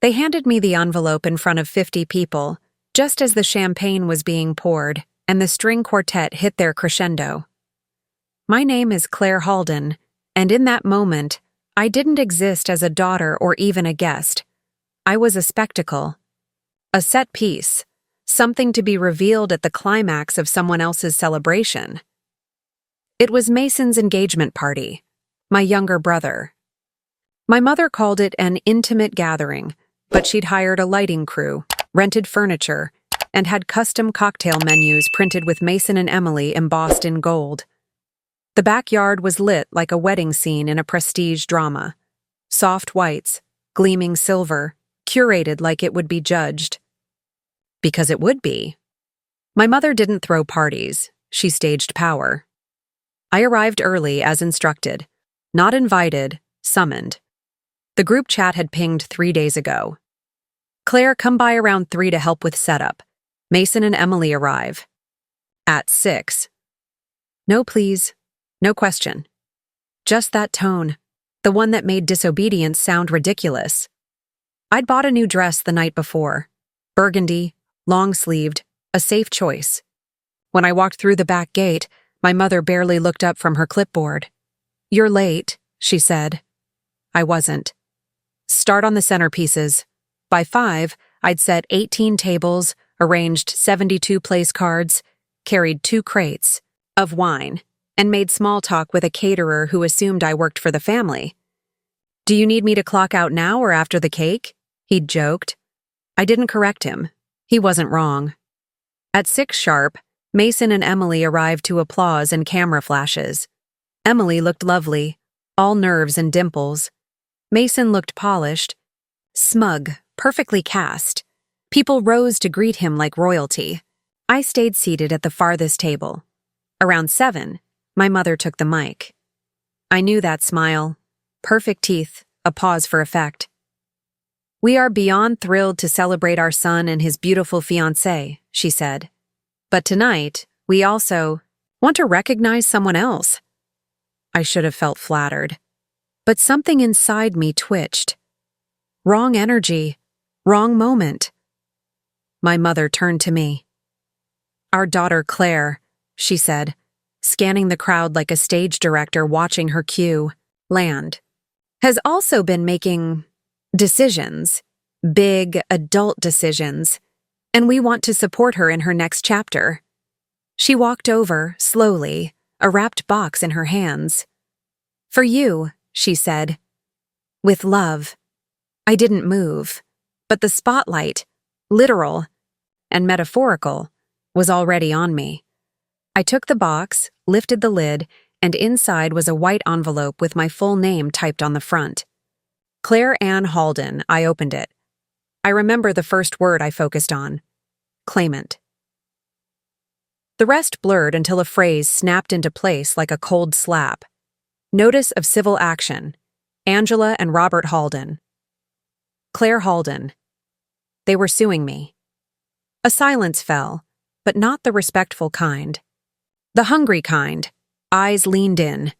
They handed me the envelope in front of 50 people, just as the champagne was being poured and the string quartet hit their crescendo. My name is Claire Halden, and in that moment, I didn't exist as a daughter or even a guest. I was a spectacle, a set piece, something to be revealed at the climax of someone else's celebration. It was Mason's engagement party, my younger brother. My mother called it an intimate gathering, but she'd hired a lighting crew, rented furniture, and had custom cocktail menus printed with Mason and Emily embossed in gold. The backyard was lit like a wedding scene in a prestige drama. Soft whites, gleaming silver, curated like it would be judged. Because it would be. My mother didn't throw parties, she staged power. I arrived early as instructed. Not invited, summoned. The group chat had pinged 3 days ago. Claire, come by around 3 to help with setup. Mason and Emily arrive. At 6. No please, no question. Just that tone, the one that made disobedience sound ridiculous. I'd bought a new dress the night before. Burgundy, long-sleeved, a safe choice. When I walked through the back gate, my mother barely looked up from her clipboard. You're late, she said. I wasn't. Start on the centerpieces. By 5, I'd set 18 tables, arranged 72 place cards, carried 2 crates of wine, and made small talk with a caterer who assumed I worked for the family. Do you need me to clock out now or after the cake? He'd joked. I didn't correct him. He wasn't wrong. At 6 sharp, Mason and Emily arrived to applause and camera flashes. Emily looked lovely, all nerves and dimples. Mason looked polished, smug, perfectly cast. People rose to greet him like royalty. I stayed seated at the farthest table. Around 7, my mother took the mic. I knew that smile. Perfect teeth, a pause for effect. We are beyond thrilled to celebrate our son and his beautiful fiancée, she said. But tonight, we also want to recognize someone else. I should have felt flattered. But something inside me twitched. Wrong energy, wrong moment. My mother turned to me. Our daughter Claire, she said, scanning the crowd like a stage director watching her cue land, has also been making decisions, big adult decisions, and we want to support her in her next chapter. She walked over, slowly, a wrapped box in her hands. For you, she said. With love. I didn't move, but the spotlight, literal and metaphorical, was already on me. I took the box, lifted the lid, and inside was a white envelope with my full name typed on the front. Claire Ann Halden. I opened it. I remember the first word I focused on. Claimant. The rest blurred until a phrase snapped into place like a cold slap. Notice of civil action. Angela and Robert Halden. Claire Halden. They were suing me. A silence fell, but not the respectful kind. The hungry kind. Eyes leaned in.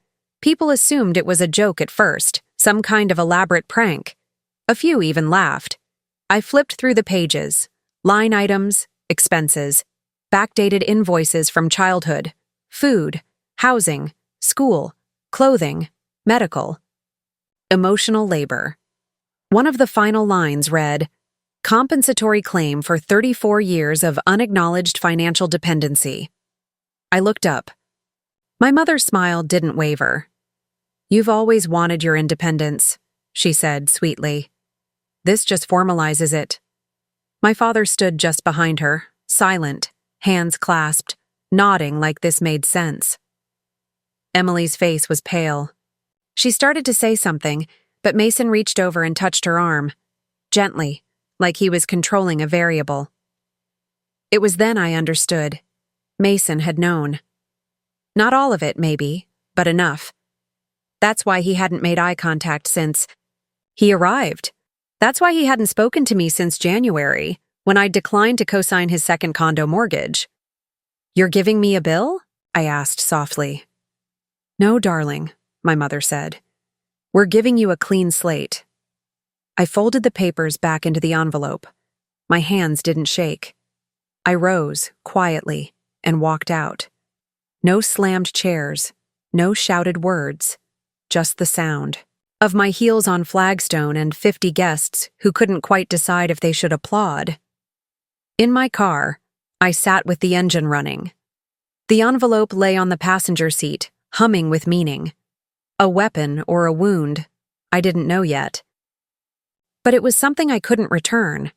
People assumed it was a joke at first, some kind of elaborate prank. A few even laughed. I flipped through the pages. Line items, expenses, backdated invoices from childhood, food, housing, school, clothing, medical. Emotional labor. One of the final lines read, compensatory claim for 34 years of unacknowledged financial dependency. I looked up. My mother's smile didn't waver. You've always wanted your independence, she said sweetly. This just formalizes it. My father stood just behind her, silent, hands clasped, nodding like this made sense. Emily's face was pale. She started to say something, but Mason reached over and touched her arm, gently, like he was controlling a variable. It was then I understood. Mason had known. Not all of it, maybe, but enough. That's why he hadn't made eye contact since he arrived. That's why he hadn't spoken to me since January, when I declined to co-sign his second condo mortgage. You're giving me a bill? I asked softly. No, darling, my mother said. We're giving you a clean slate. I folded the papers back into the envelope. My hands didn't shake. I rose, quietly, and walked out. No slammed chairs, no shouted words, just the sound of my heels on flagstone and 50 guests who couldn't quite decide if they should applaud. In my car, I sat with the engine running. The envelope lay on the passenger seat, humming with meaning. A weapon or a wound, I didn't know yet. But it was something I couldn't return.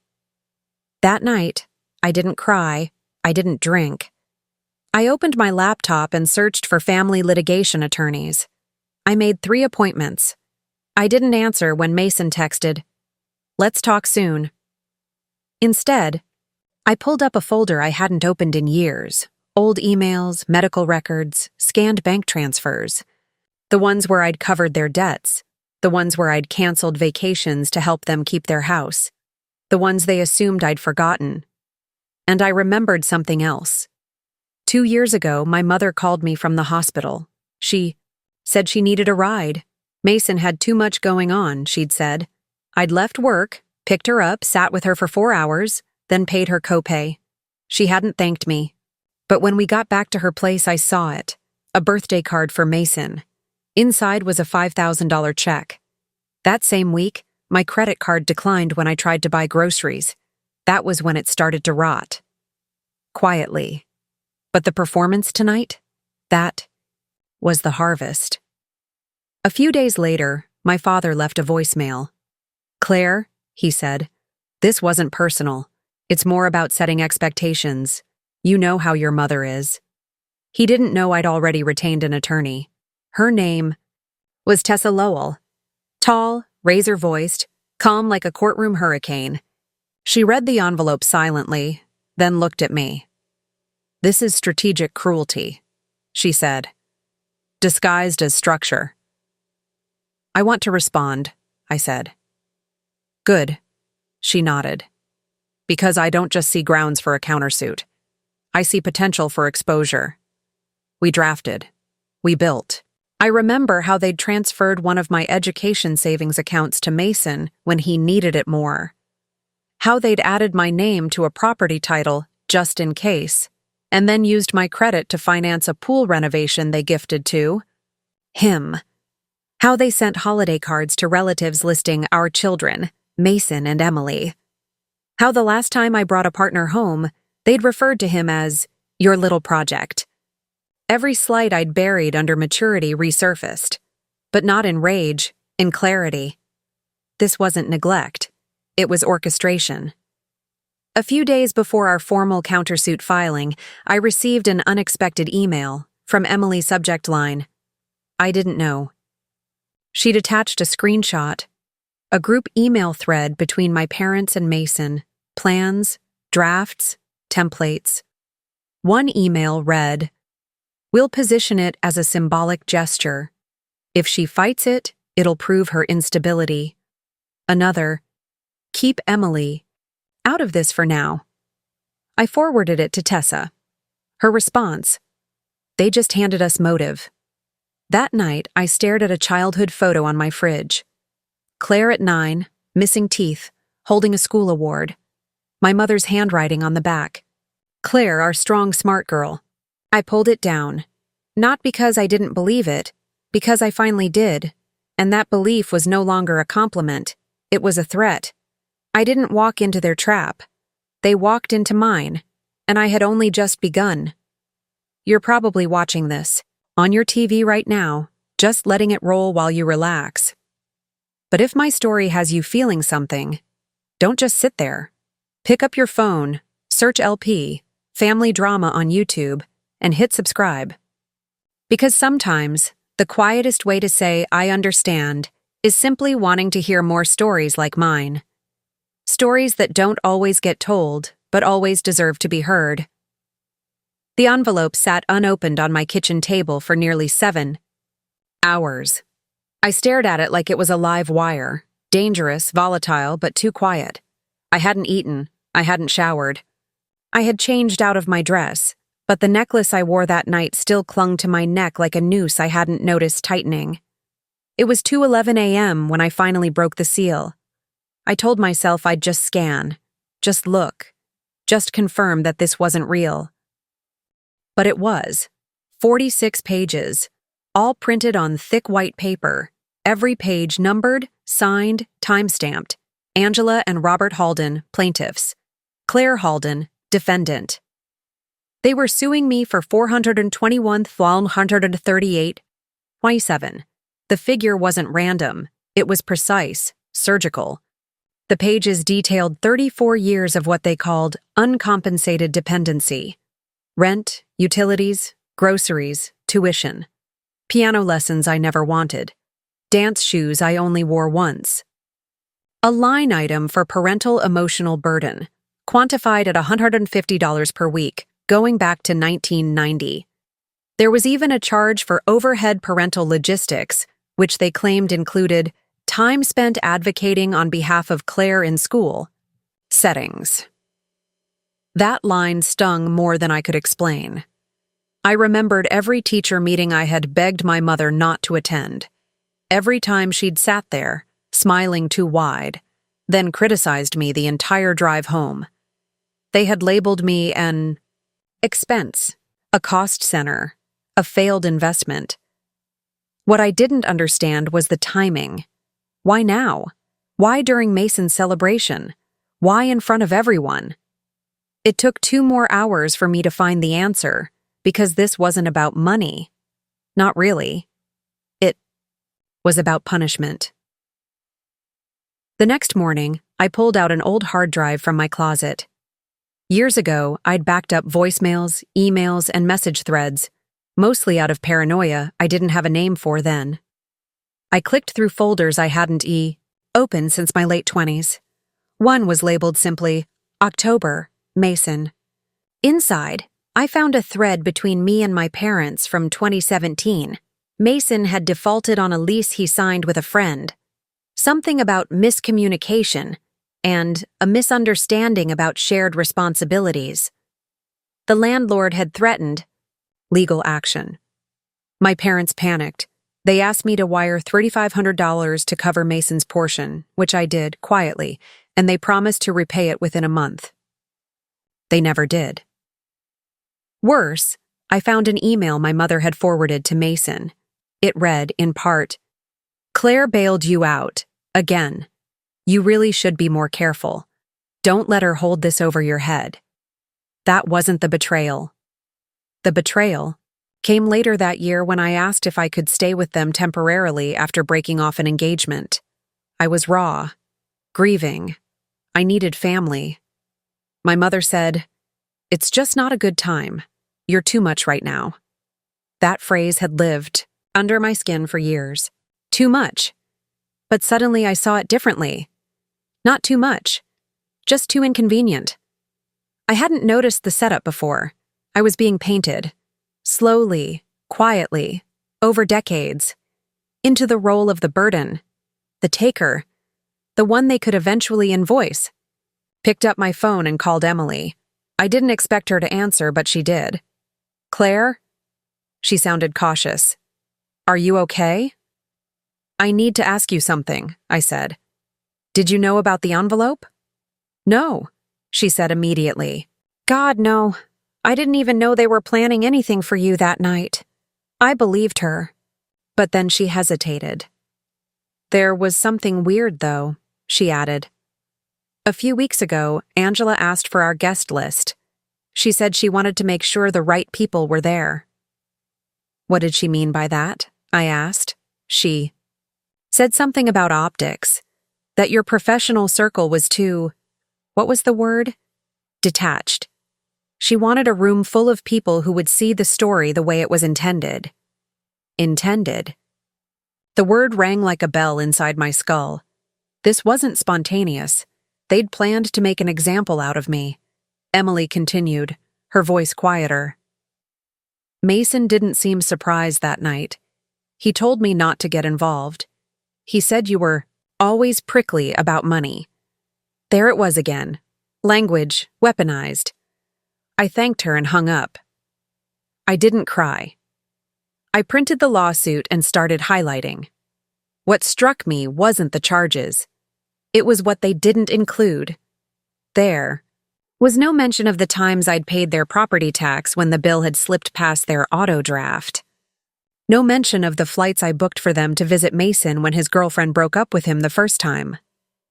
That night, I didn't cry, I didn't drink. I opened my laptop and searched for family litigation attorneys. I made 3 appointments. I didn't answer when Mason texted, "Let's talk soon." Instead, I pulled up a folder I hadn't opened in years. Old emails, medical records, scanned bank transfers. The ones where I'd covered their debts. The ones where I'd canceled vacations to help them keep their house. The ones they assumed I'd forgotten. And I remembered something else. 2 years ago, my mother called me from the hospital. She said she needed a ride. Mason had too much going on, she'd said. I'd left work, picked her up, sat with her for 4 hours, then paid her copay. She hadn't thanked me. But when we got back to her place, I saw it. A birthday card for Mason. Inside was a $5,000 check. That same week, my credit card declined when I tried to buy groceries. That was when it started to rot. Quietly. But the performance tonight? That was the harvest. A few days later, my father left a voicemail. "Claire," he said, "this wasn't personal. It's more about setting expectations. You know how your mother is." He didn't know I'd already retained an attorney. Her name was Tessa Lowell. Tall, razor-voiced, calm like a courtroom hurricane. She read the envelope silently, then looked at me. "This is strategic cruelty," she said, "disguised as structure." "I want to respond," I said. "Good," she nodded. "Because I don't just see grounds for a countersuit. I see potential for exposure." We drafted. We built. I remember how they'd transferred one of my education savings accounts to Mason when he needed it more. How they'd added my name to a property title just in case, and then used my credit to finance a pool renovation they gifted to him. How they sent holiday cards to relatives listing our children, Mason and Emily. How the last time I brought a partner home, they'd referred to him as your little project. Every slight I'd buried under maturity resurfaced, but not in rage, in clarity. This wasn't neglect. It was orchestration. A few days before our formal countersuit filing, I received an unexpected email from Emily's subject line. I didn't know. She'd attached a screenshot, a group email thread between my parents and Mason, plans, drafts, templates. One email read, "We'll position it as a symbolic gesture. If she fights it, it'll prove her instability." Another, "Keep Emily out of this for now." I forwarded it to Tessa. Her response, "They just handed us motive." That night, I stared at a childhood photo on my fridge. Claire at 9, missing teeth, holding a school award. My mother's handwriting on the back. Claire, our strong, smart girl. I pulled it down. Not because I didn't believe it, because I finally did. And that belief was no longer a compliment. It was a threat. I didn't walk into their trap. They walked into mine, and I had only just begun. You're probably watching this, on your TV right now, just letting it roll while you relax. But if my story has you feeling something, don't just sit there. Pick up your phone, search LP, Family Drama on YouTube, and hit subscribe. Because sometimes, the quietest way to say I understand is simply wanting to hear more stories like mine. Stories that don't always get told, but always deserve to be heard. The envelope sat unopened on my kitchen table for nearly 7 hours. I stared at it like it was a live wire, dangerous, volatile, but too quiet. I hadn't eaten, I hadn't showered. I had changed out of my dress, but the necklace I wore that night still clung to my neck like a noose I hadn't noticed tightening. It was 2:11 a.m. when I finally broke the seal. I told myself I'd just scan, just look, just confirm that this wasn't real. But it was. 46 pages, all printed on thick white paper, every page numbered, signed, time-stamped. Angela and Robert Halden, plaintiffs. Claire Halden, defendant. They were suing me for $421,138.27. The figure wasn't random. It was precise, surgical. The pages detailed 34 years of what they called uncompensated dependency. Rent, utilities, groceries, tuition. Piano lessons I never wanted. Dance shoes I only wore once. A line item for parental emotional burden, quantified at $150 per week, going back to 1990. There was even a charge for overhead parental logistics, which they claimed included time spent advocating on behalf of Claire in school. Settings. That line stung more than I could explain. I remembered every teacher meeting I had begged my mother not to attend. Every time she'd sat there, smiling too wide, then criticized me the entire drive home. They had labeled me an expense, a cost center, a failed investment. What I didn't understand was the timing. Why now? Why during Mason's celebration? Why in front of everyone? It took 2 more hours for me to find the answer, because this wasn't about money. Not really. It was about punishment. The next morning, I pulled out an old hard drive from my closet. Years ago, I'd backed up voicemails, emails, and message threads, mostly out of paranoia I didn't have a name for then. I clicked through folders I hadn't opened since my late 20s. One was labeled simply, October, Mason. Inside, I found a thread between me and my parents from 2017. Mason had defaulted on a lease he signed with a friend. Something about miscommunication and a misunderstanding about shared responsibilities. The landlord had threatened legal action. My parents panicked. They asked me to wire $3,500 to cover Mason's portion, which I did, quietly, and they promised to repay it within a month. They never did. Worse, I found an email my mother had forwarded to Mason. It read, in part, Claire bailed you out, again. You really should be more careful. Don't let her hold this over your head. That wasn't the betrayal. The betrayal came later that year when I asked if I could stay with them temporarily after breaking off an engagement. I was raw, grieving. I needed family. My mother said, "It's just not a good time. You're too much right now." That phrase had lived under my skin for years. Too much. But suddenly I saw it differently. Not too much. Just too inconvenient. I hadn't noticed the setup before. I was being painted. Slowly, quietly, over decades. Into the role of the burden. The taker. The one they could eventually invoice. Picked up my phone and called Emily. I didn't expect her to answer, but she did. "Claire?" She sounded cautious. "Are you okay?" "I need to ask you something," I said. "Did you know about the envelope?" "No," she said immediately. "God, no. I didn't even know they were planning anything for you that night." I believed her. But then she hesitated. "There was something weird, though," she added. "A few weeks ago, Angela asked for our guest list. She said she wanted to make sure the right people were there." "What did she mean by that?" I asked. She said something about optics, that your professional circle was too, what was the word? Detached. She wanted a room full of people who would see the story the way it was intended. Intended. The word rang like a bell inside my skull. This wasn't spontaneous. They'd planned to make an example out of me. Emily continued, her voice quieter. Mason didn't seem surprised that night. He told me not to get involved. He said you were always prickly about money. There it was again. Language, weaponized. I thanked her and hung up. I didn't cry. I printed the lawsuit and started highlighting. What struck me wasn't the charges. It was what they didn't include. There was no mention of the times I'd paid their property tax when the bill had slipped past their auto draft. No mention of the flights I booked for them to visit Mason when his girlfriend broke up with him the first time.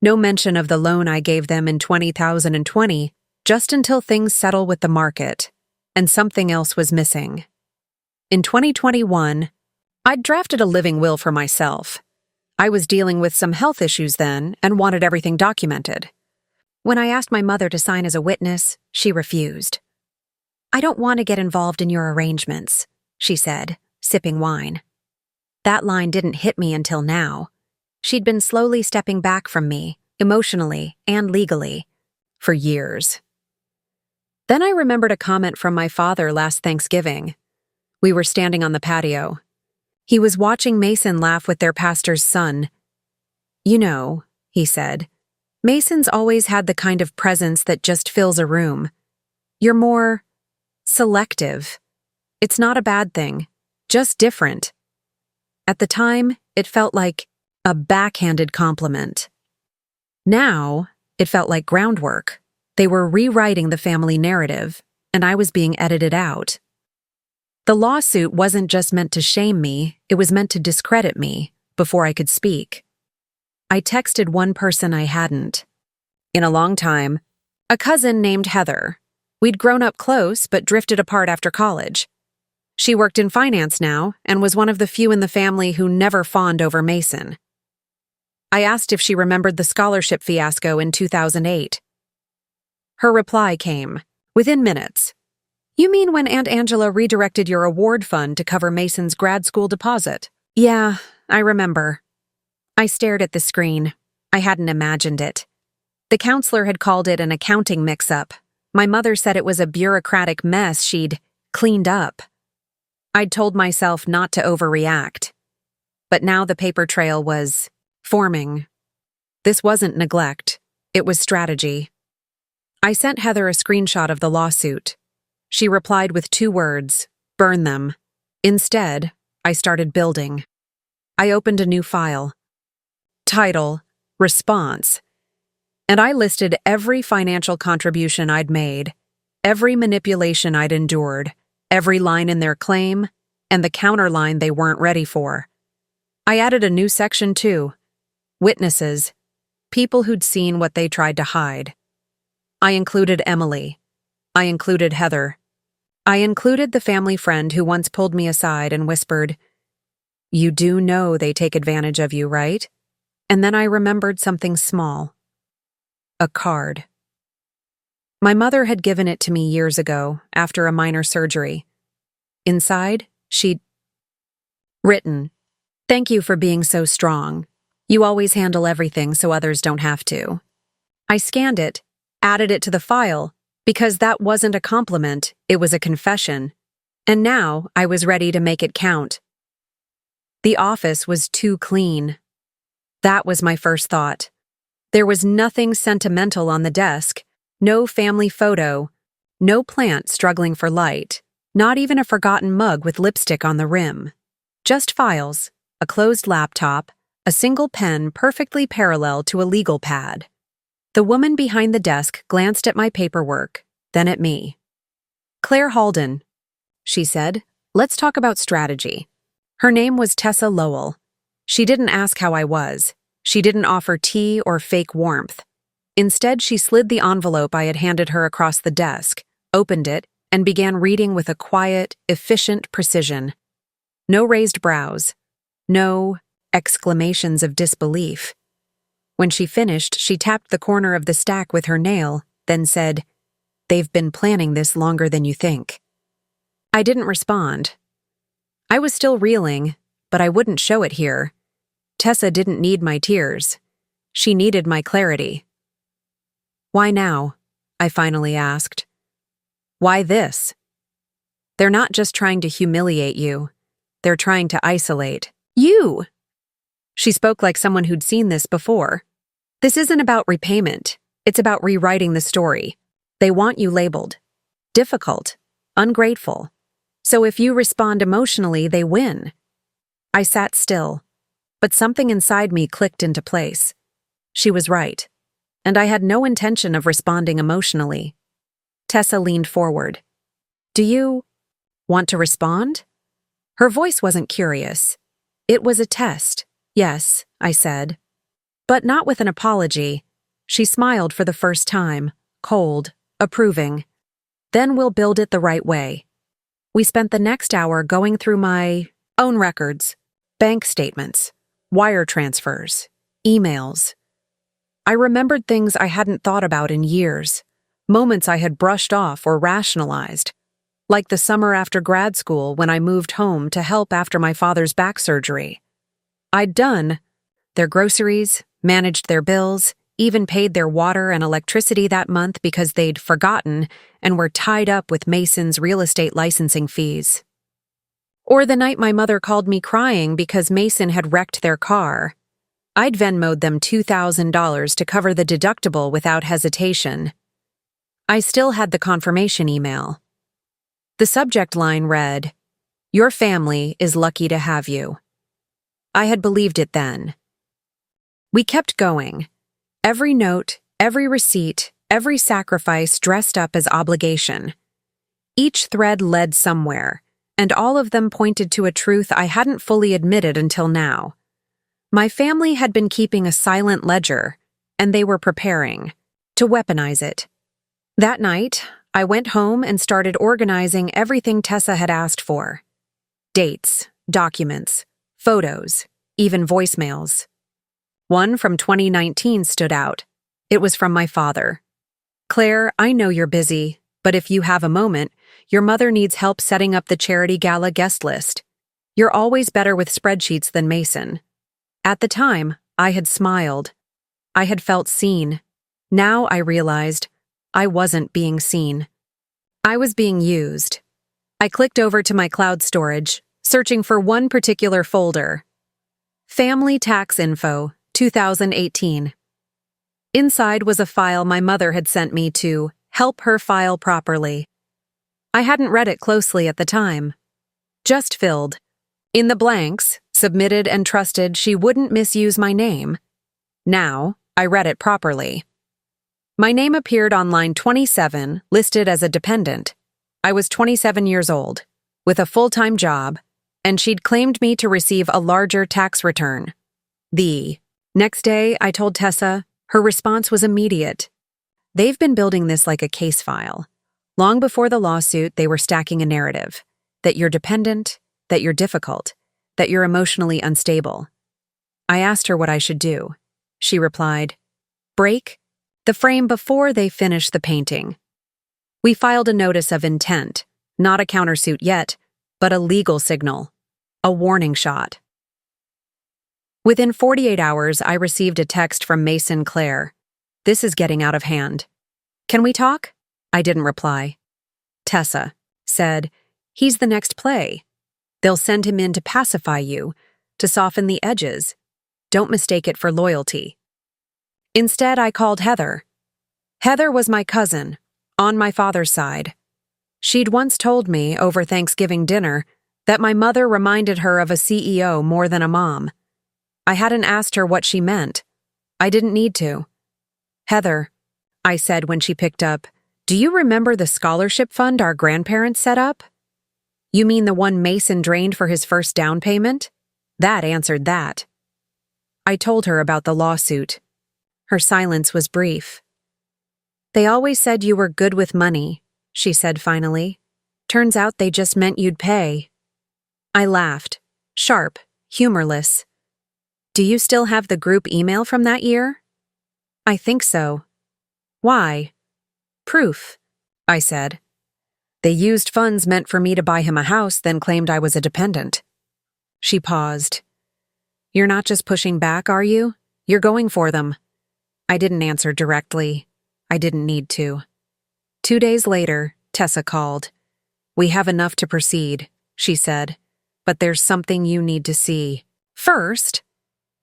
No mention of the loan I gave them in 2020, just until things settle with the market. And something else was missing. In 2021, I'd drafted a living will for myself. I was dealing with some health issues then and wanted everything documented. When I asked my mother to sign as a witness, she refused. "I don't want to get involved in your arrangements," she said, sipping wine. That line didn't hit me until now. She'd been slowly stepping back from me, emotionally and legally, for years. Then I remembered a comment from my father last Thanksgiving. We were standing on the patio. He was watching Mason laugh with their pastor's son. "You know," he said, "Mason's always had the kind of presence that just fills a room. You're more selective. It's not a bad thing, just different." At the time, it felt like a backhanded compliment. Now, it felt like groundwork. They were rewriting the family narrative, and I was being edited out. The lawsuit wasn't just meant to shame me, it was meant to discredit me before I could speak. I texted one person I hadn't. In a long time, a cousin named Heather. We'd grown up close but drifted apart after college. She worked in finance now and was one of the few in the family who never fawned over Mason. I asked if she remembered the scholarship fiasco in 2008. Her reply came, within minutes. "You mean when Aunt Angela redirected your award fund to cover Mason's grad school deposit?" "Yeah, I remember." I stared at the screen. I hadn't imagined it. The counselor had called it an accounting mix-up. My mother said it was a bureaucratic mess she'd cleaned up. I'd told myself not to overreact. But now the paper trail was forming. This wasn't neglect. It was strategy. I sent Heather a screenshot of the lawsuit. She replied with 2 words, "Burn them." Instead, I started building. I opened a new file. Title, Response. And I listed every financial contribution I'd made, every manipulation I'd endured, every line in their claim, and the counterline they weren't ready for. I added a new section too. Witnesses. People who'd seen what they tried to hide. I included Emily. I included Heather. I included the family friend who once pulled me aside and whispered, "You do know they take advantage of you, right?" And then I remembered something small. A card. My mother had given it to me years ago, after a minor surgery. Inside, she'd written, "Thank you for being so strong. You always handle everything so others don't have to." I scanned it, added it to the file, because that wasn't a compliment, it was a confession. And now I was ready to make it count. The office was too clean. That was my first thought. There was nothing sentimental on the desk, no family photo, no plant struggling for light, not even a forgotten mug with lipstick on the rim. Just files, a closed laptop, a single pen perfectly parallel to a legal pad. The woman behind the desk glanced at my paperwork, then at me. "Claire Halden," she said, "let's talk about strategy." Her name was Tessa Lowell. She didn't ask how I was. She didn't offer tea or fake warmth. Instead, she slid the envelope I had handed her across the desk, opened it, and began reading with a quiet, efficient precision. No raised brows. No exclamations of disbelief. When she finished, she tapped the corner of the stack with her nail, then said, "They've been planning this longer than you think." I didn't respond. I was still reeling, but I wouldn't show it here. Tessa didn't need my tears. She needed my clarity. "Why now?" I finally asked. "Why this?" "They're not just trying to humiliate you. They're trying to isolate you." She spoke like someone who'd seen this before. "This isn't about repayment. It's about rewriting the story. They want you labeled difficult, ungrateful. So if you respond emotionally, they win." I sat still, but something inside me clicked into place. She was right, and I had no intention of responding emotionally. Tessa leaned forward. Do you want to respond? Her voice wasn't curious. It was a test. Yes, I said. But not with an apology. She smiled for the first time, cold, approving. Then we'll build it the right way. We spent the next hour going through my own records, bank statements, wire transfers, emails. I remembered things I hadn't thought about in years, moments I had brushed off or rationalized, like the summer after grad school when I moved home to help after my father's back surgery. I'd done their groceries, managed their bills, even paid their water and electricity that month because they'd forgotten and were tied up with Mason's real estate licensing fees. Or the night my mother called me crying because Mason had wrecked their car. I'd Venmo'd them $2,000 to cover the deductible without hesitation. I still had the confirmation email. The subject line read, "Your family is lucky to have you." I had believed it then. We kept going. Every note, every receipt, every sacrifice dressed up as obligation. Each thread led somewhere, and all of them pointed to a truth I hadn't fully admitted until now. My family had been keeping a silent ledger, and they were preparing to weaponize it. That night, I went home and started organizing everything Tessa had asked for. Dates, documents, photos, even voicemails. One from 2019 stood out. It was from my father. "Claire, I know you're busy, but if you have a moment, your mother needs help setting up the charity gala guest list. You're always better with spreadsheets than Mason." At the time, I had smiled. I had felt seen. Now I realized I wasn't being seen. I was being used. I clicked over to my cloud storage, searching for one particular folder. Family Tax Info, 2018. Inside was a file my mother had sent me to help her file properly. I hadn't read it closely at the time. Just filled. In the blanks, submitted and trusted she wouldn't misuse my name. Now, I read it properly. My name appeared on line 27, listed as a dependent. I was 27 years old, with a full-time job, and she'd claimed me to receive a larger tax return. The next day, I told Tessa. Her response was immediate. They've been building this like a case file. Long before the lawsuit, they were stacking a narrative. That you're dependent, that you're difficult, that you're emotionally unstable. I asked her what I should do. She replied, "Break the frame before they finish the painting." We filed a notice of intent, not a countersuit yet, but a legal signal, a warning shot. Within 48 hours, I received a text from Mason Claire. "This is getting out of hand. Can we talk?" I didn't reply. Tessa said, "He's the next play. They'll send him in to pacify you, to soften the edges. Don't mistake it for loyalty." Instead, I called Heather. Heather was my cousin, on my father's side. She'd once told me, over Thanksgiving dinner, that my mother reminded her of a CEO more than a mom. I hadn't asked her what she meant. I didn't need to. "Heather," I said when she picked up, "do you remember the scholarship fund our grandparents set up?" "You mean the one Mason drained for his first down payment?" That answered that. I told her about the lawsuit. Her silence was brief. "They always said you were good with money," she said finally. "Turns out they just meant you'd pay." I laughed, sharp, humorless. "Do you still have the group email from that year?" "I think so." "Why?" "Proof," I said. "They used funds meant for me to buy him a house, then claimed I was a dependent." She paused. "You're not just pushing back, are you? You're going for them." I didn't answer directly. I didn't need to. 2 days later, Tessa called. "We have enough to proceed," she said, "but there's something you need to see. First,"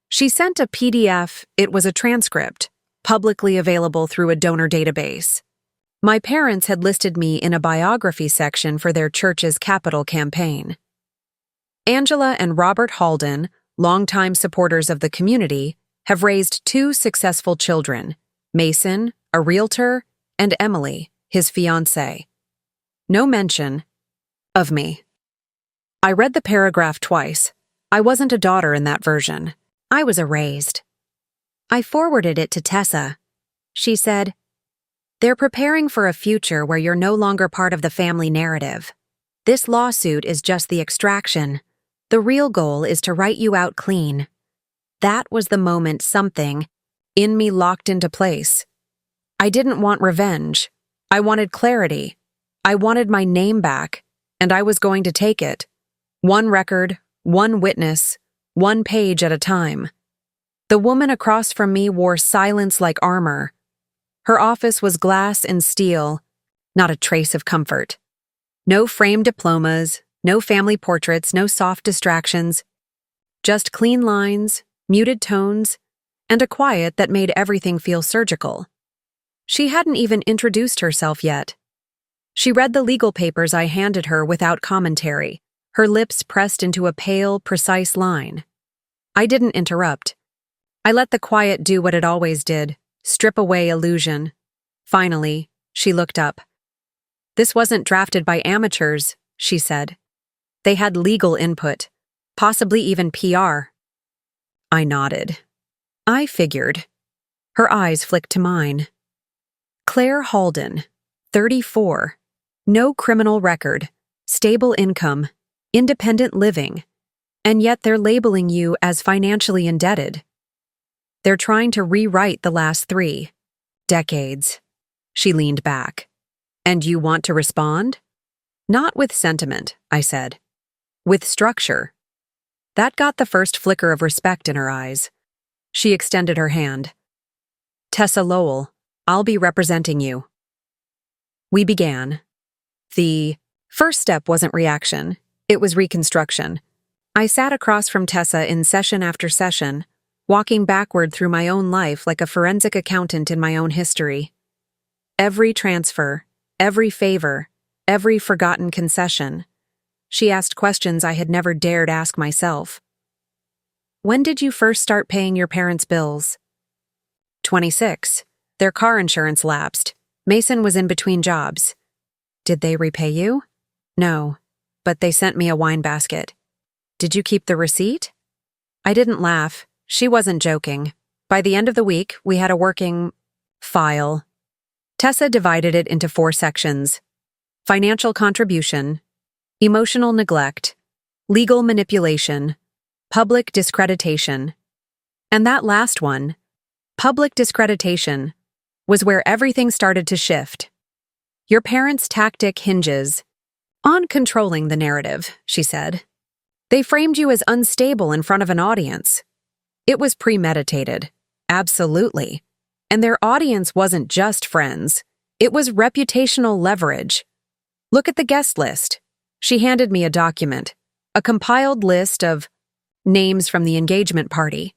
she sent a PDF. It was a transcript, publicly available through a donor database. My parents had listed me in a biography section for their church's capital campaign. Angela and Robert Halden, longtime supporters of the community, have raised two successful children, Mason, a realtor, and Emily, his fiancée. No mention of me. I read the paragraph twice. I wasn't a daughter in that version. I was erased. I forwarded it to Tessa. She said, "They're preparing for a future where you're no longer part of the family narrative. This lawsuit is just the extraction. The real goal is to write you out clean." That was the moment something in me locked into place. I didn't want revenge. I wanted clarity. I wanted my name back, and I was going to take it. One record, one witness, one page at a time. The woman across from me wore silence like armor. Her office was glass and steel, not a trace of comfort. No framed diplomas, no family portraits, no soft distractions. Just clean lines, muted tones, and a quiet that made everything feel surgical. She hadn't even introduced herself yet. She read the legal papers I handed her without commentary, her lips pressed into a pale, precise line. I didn't interrupt. I let the quiet do what it always did, strip away illusion. Finally, she looked up. "This wasn't drafted by amateurs," she said. "They had legal input, possibly even PR." I nodded. I figured. Her eyes flicked to mine. Claire Halden, 34, no criminal record, stable income, independent living, and yet they're labeling you as financially indebted. They're trying to rewrite the last 3 decades. She leaned back. "And you want to respond?" "Not with sentiment," I said. "With structure." That got the first flicker of respect in her eyes. She extended her hand. "Tessa Lowell, I'll be representing you." We began. The first step wasn't reaction, it was reconstruction. I sat across from Tessa in session after session, walking backward through my own life like a forensic accountant in my own history. Every transfer, every favor, every forgotten concession. She asked questions I had never dared ask myself. "When did you first start paying your parents' bills?" 26. Their car insurance lapsed. Mason was in between jobs. "Did they repay you?" "No, but they sent me a wine basket." "Did you keep the receipt?" I didn't laugh. She wasn't joking. By the end of the week, we had a working file. Tessa divided it into 4 sections: financial contribution, emotional neglect, legal manipulation, public discreditation. And that last one, public discreditation, was where everything started to shift. "Your parents' tactic hinges on controlling the narrative," she said. "They framed you as unstable in front of an audience. It was premeditated, absolutely. And their audience wasn't just friends. It was reputational leverage. Look at the guest list." She handed me a document, a compiled list of names from the engagement party.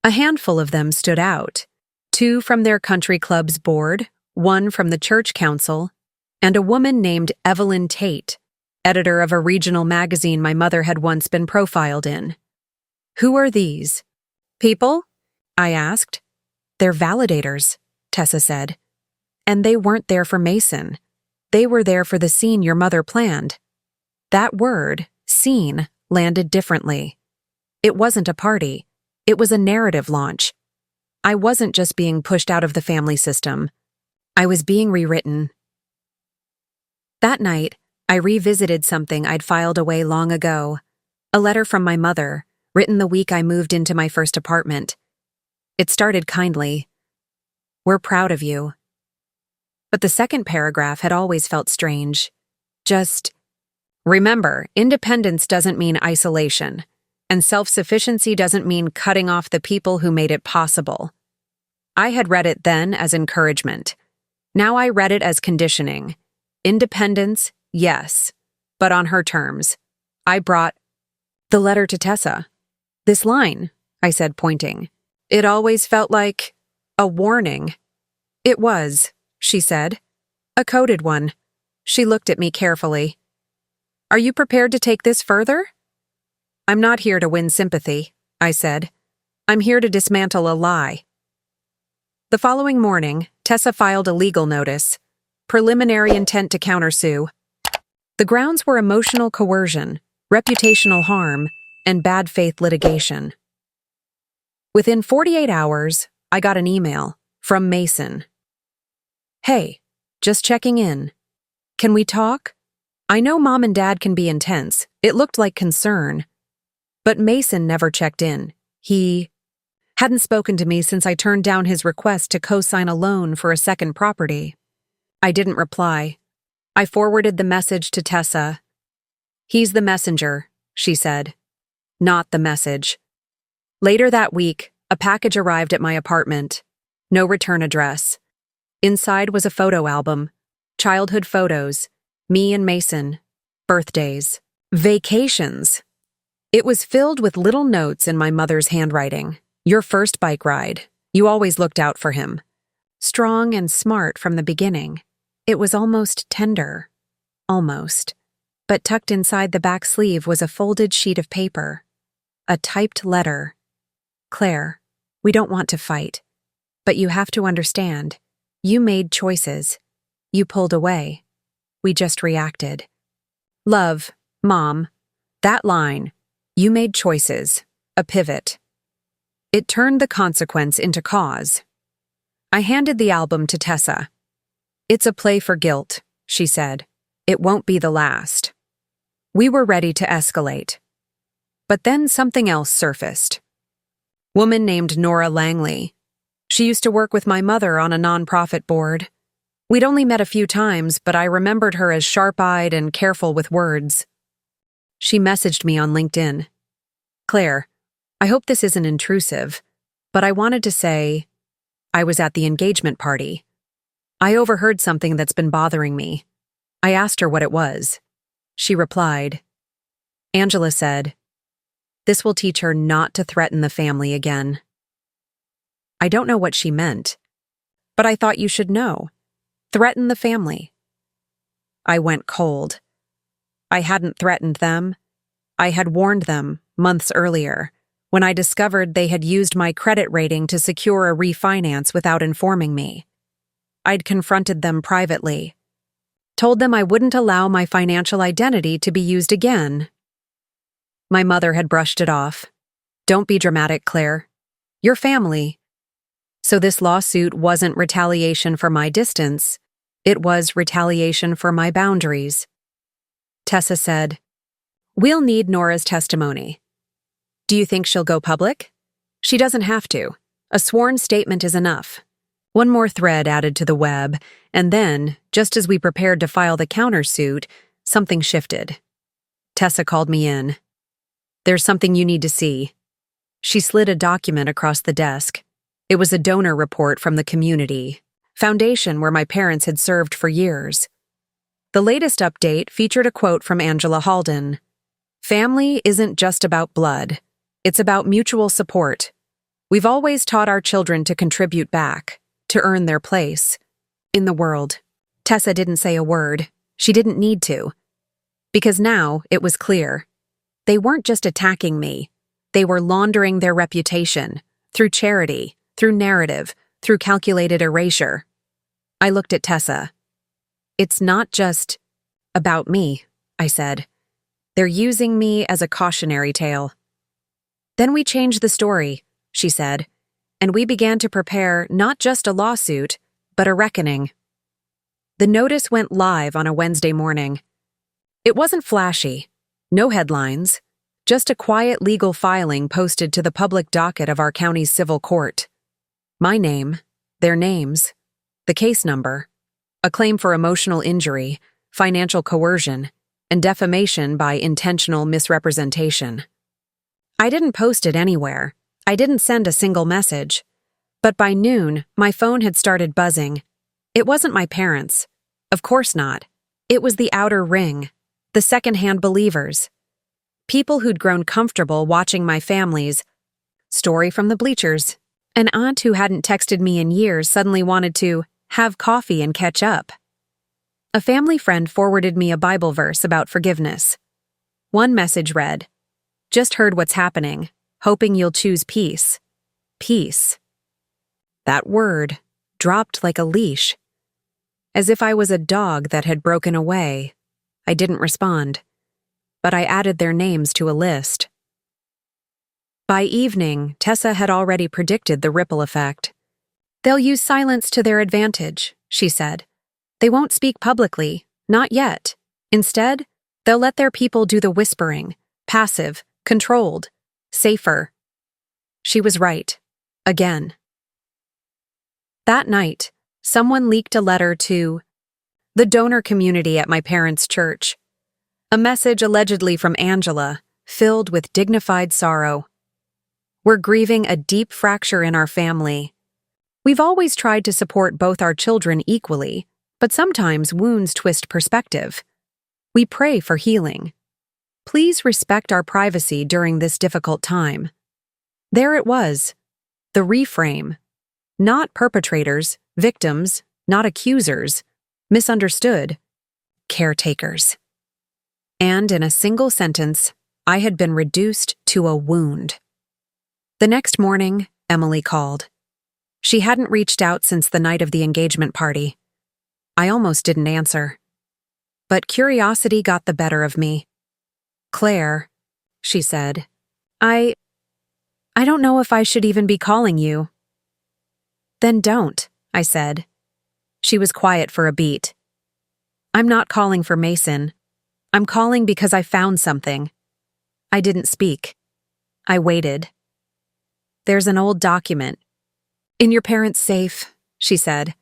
A handful of them stood out: 2 from their country club's board, 1 from the church council, and a woman named Evelyn Tate, editor of a regional magazine my mother had once been profiled in. "Who are these people?" I asked. "They're validators," Tessa said. "And they weren't there for Mason. They were there for the scene your mother planned." That word, scene, landed differently. It wasn't a party. It was a narrative launch. I wasn't just being pushed out of the family system. I was being rewritten. That night, I revisited something I'd filed away long ago. A letter from my mother, written the week I moved into my first apartment. It started kindly. "We're proud of you." But the second paragraph had always felt strange. Just, "Remember, independence doesn't mean isolation, and self-sufficiency doesn't mean cutting off the people who made it possible." I had read it then as encouragement. Now I read it as conditioning. Independence, yes, but on her terms. I brought the letter to Tessa. "This line," I said, pointing. "It always felt like a warning." "It was," she said. "A coded one." She looked at me carefully. "Are you prepared to take this further?" "I'm not here to win sympathy," I said. I'm here to dismantle a lie. The following morning, Tessa filed a legal notice. Preliminary intent to countersue. The grounds were emotional coercion, reputational harm, and bad faith litigation. Within 48 hours, I got an email from Mason. Hey, just checking in. Can we talk? I know Mom and Dad can be intense. It looked like concern. But Mason never checked in. He hadn't spoken to me since I turned down his request to co-sign a loan for a second property. I didn't reply. I forwarded the message to Tessa. He's the messenger, she said. Not the message. Later that week, a package arrived at my apartment. No return address. Inside was a photo album. Childhood photos. Me and Mason. Birthdays. Vacations. It was filled with little notes in my mother's handwriting. Your first bike ride. You always looked out for him. Strong and smart from the beginning. It was almost tender. Almost. But tucked inside the back sleeve was a folded sheet of paper. A typed letter. Claire, we don't want to fight. But you have to understand. You made choices. You pulled away. We just reacted. Love, Mom. That line. You made choices. A pivot. It turned the consequence into cause. I handed the album to Tessa. It's a play for guilt, she said. It won't be the last. We were ready to escalate. But then something else surfaced. Woman named Nora Langley. She used to work with my mother on a nonprofit board. We'd only met a few times, but I remembered her as sharp-eyed and careful with words. She messaged me on LinkedIn. Claire, I hope this isn't intrusive, but I wanted to say I was at the engagement party. I overheard something that's been bothering me. I asked her what it was. She replied. Angela said, this will teach her not to threaten the family again. I don't know what she meant, but I thought you should know. Threaten the family. I went cold. I hadn't threatened them. I had warned them months earlier, when I discovered they had used my credit rating to secure a refinance without informing me. I'd confronted them privately. Told them I wouldn't allow my financial identity to be used again. My mother had brushed it off. Don't be dramatic, Claire. Your family. So this lawsuit wasn't retaliation for my distance. It was retaliation for my boundaries. Tessa said, we'll need Nora's testimony. Do you think she'll go public? She doesn't have to. A sworn statement is enough. One more thread added to the web, and then, just as we prepared to file the countersuit, something shifted. Tessa called me in. There's something you need to see. She slid a document across the desk. It was a donor report from the community foundation where my parents had served for years. The latest update featured a quote from Angela Halden. Family isn't just about blood. It's about mutual support. We've always taught our children to contribute back, to earn their place in the world. Tessa didn't say a word. She didn't need to. Because now it was clear. They weren't just attacking me. They were laundering their reputation through charity, through narrative, through calculated erasure. I looked at Tessa. It's not just about me, I said. They're using me as a cautionary tale. Then we changed the story, she said, and we began to prepare not just a lawsuit, but a reckoning. The notice went live on a Wednesday morning. It wasn't flashy, no headlines, just a quiet legal filing posted to the public docket of our county's civil court. My name, their names, the case number, a claim for emotional injury, financial coercion, and defamation by intentional misrepresentation. I didn't post it anywhere. I didn't send a single message. But by noon, my phone had started buzzing. It wasn't my parents. Of course not. It was the outer ring, the secondhand believers. People who'd grown comfortable watching my family's story from the bleachers. An aunt who hadn't texted me in years suddenly wanted to have coffee and catch up. A family friend forwarded me a Bible verse about forgiveness. One message read, "Just heard what's happening, hoping you'll choose peace. Peace. That word dropped like a leash. As if I was a dog that had broken away, I didn't respond, but I added their names to a list. By evening, Tessa had already predicted the ripple effect. "They'll use silence to their advantage," she said. "They won't speak publicly, not yet. Instead, they'll let their people do the whispering, passive, controlled, safer." She was right. Again. That night, someone leaked a letter to the donor community at my parents' church. A message allegedly from Angela, filled with dignified sorrow. "We're grieving a deep fracture in our family. We've always tried to support both our children equally, but sometimes wounds twist perspective. We pray for healing. Please respect our privacy during this difficult time." There it was, the reframe. Not perpetrators, victims, not accusers, misunderstood, caretakers. And in a single sentence, I had been reduced to a wound. The next morning, Emily called. She hadn't reached out since the night of the engagement party. I almost didn't answer. But curiosity got the better of me. "Claire," she said, I don't know if I should even be calling you." "Then don't," I said. She was quiet for a beat. "I'm not calling for Mason. I'm calling because I found something." I didn't speak. I waited. "There's an old document." "In your parents' safe," she said.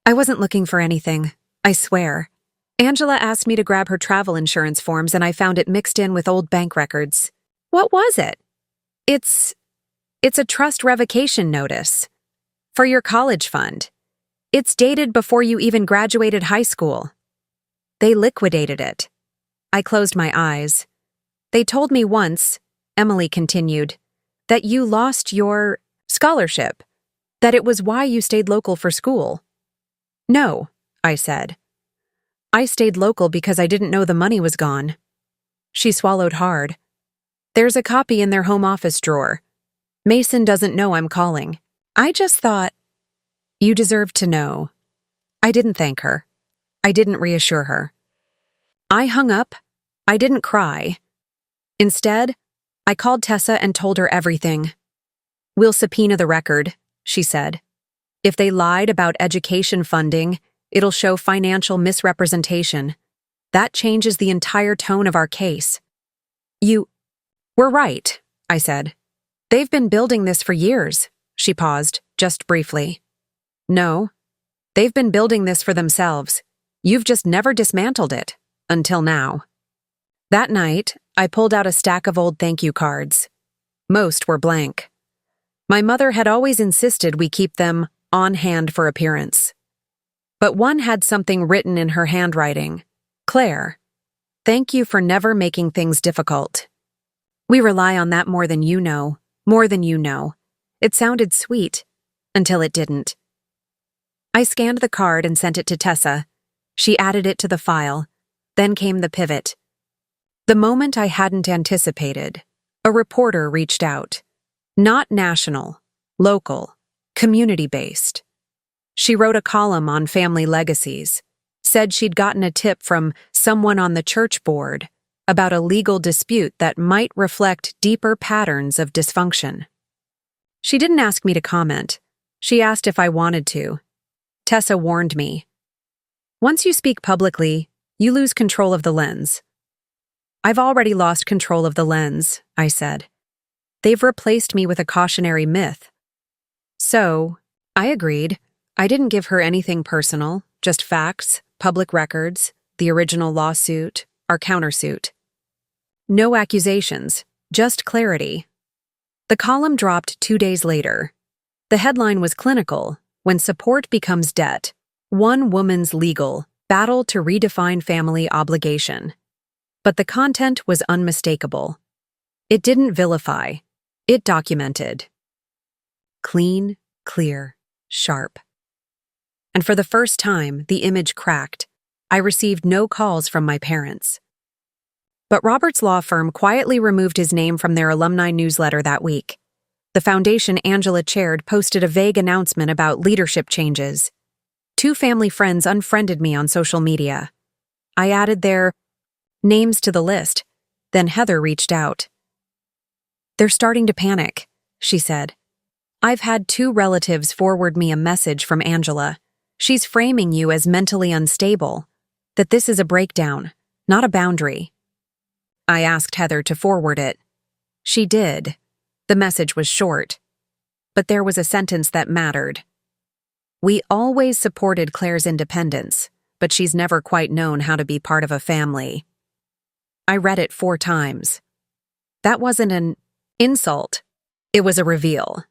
"I wasn't looking for anything, I swear. Angela asked me to grab her travel insurance forms and I found it mixed in with old bank records." "What was it?" It's a trust revocation notice. For your college fund. It's dated before you even graduated high school." "They liquidated it." I closed my eyes. "They told me once," Emily continued, "that you lost your scholarship, that it was why you stayed local for school." "No," I said. "I stayed local because I didn't know the money was gone." She swallowed hard. "There's a copy in their home office drawer. Mason doesn't know I'm calling. I just thought—" "You deserve to know." I didn't thank her. I didn't reassure her. I hung up. I didn't cry. Instead, I called Tessa and told her everything. "We'll subpoena the record," she said. "If they lied about education funding, it'll show financial misrepresentation. That changes the entire tone of our case." "We're right," I said. "They've been building this for years." She paused, just briefly. "No, they've been building this for themselves. You've just never dismantled it, until now." That night, I pulled out a stack of old thank you cards. Most were blank. My mother had always insisted we keep them on hand for appearance. But one had something written in her handwriting. "Claire, thank you for never making things difficult. We rely on that more than you know. More than you know." It sounded sweet, until it didn't. I scanned the card and sent it to Tessa. She added it to the file. Then came the pivot. The moment I hadn't anticipated, a reporter reached out. Not national, local, community-based. She wrote a column on family legacies, said she'd gotten a tip from someone on the church board about a legal dispute that might reflect deeper patterns of dysfunction. She didn't ask me to comment. She asked if I wanted to. Tessa warned me. "Once you speak publicly, you lose control of the lens." "I've already lost control of the lens," I said. "They've replaced me with a cautionary myth." So, I agreed. I didn't give her anything personal, just facts, public records, the original lawsuit, our countersuit. No accusations, just clarity. The column dropped 2 days later. The headline was clinical: "When support becomes debt, one woman's legal battle to redefine family obligation." But the content was unmistakable. It didn't vilify. It documented. Clean, clear, sharp. And for the first time, the image cracked. I received no calls from my parents. But Robert's law firm quietly removed his name from their alumni newsletter that week. The foundation Angela chaired posted a vague announcement about leadership changes. 2 family friends unfriended me on social media. I added their names to the list, then Heather reached out. "They're starting to panic," she said. "I've had 2 relatives forward me a message from Angela. She's framing you as mentally unstable, that this is a breakdown, not a boundary." I asked Heather to forward it. She did. The message was short, but there was a sentence that mattered. "We always supported Claire's independence, but she's never quite known how to be part of a family." I read it 4 times. That wasn't an insult. It was a reveal.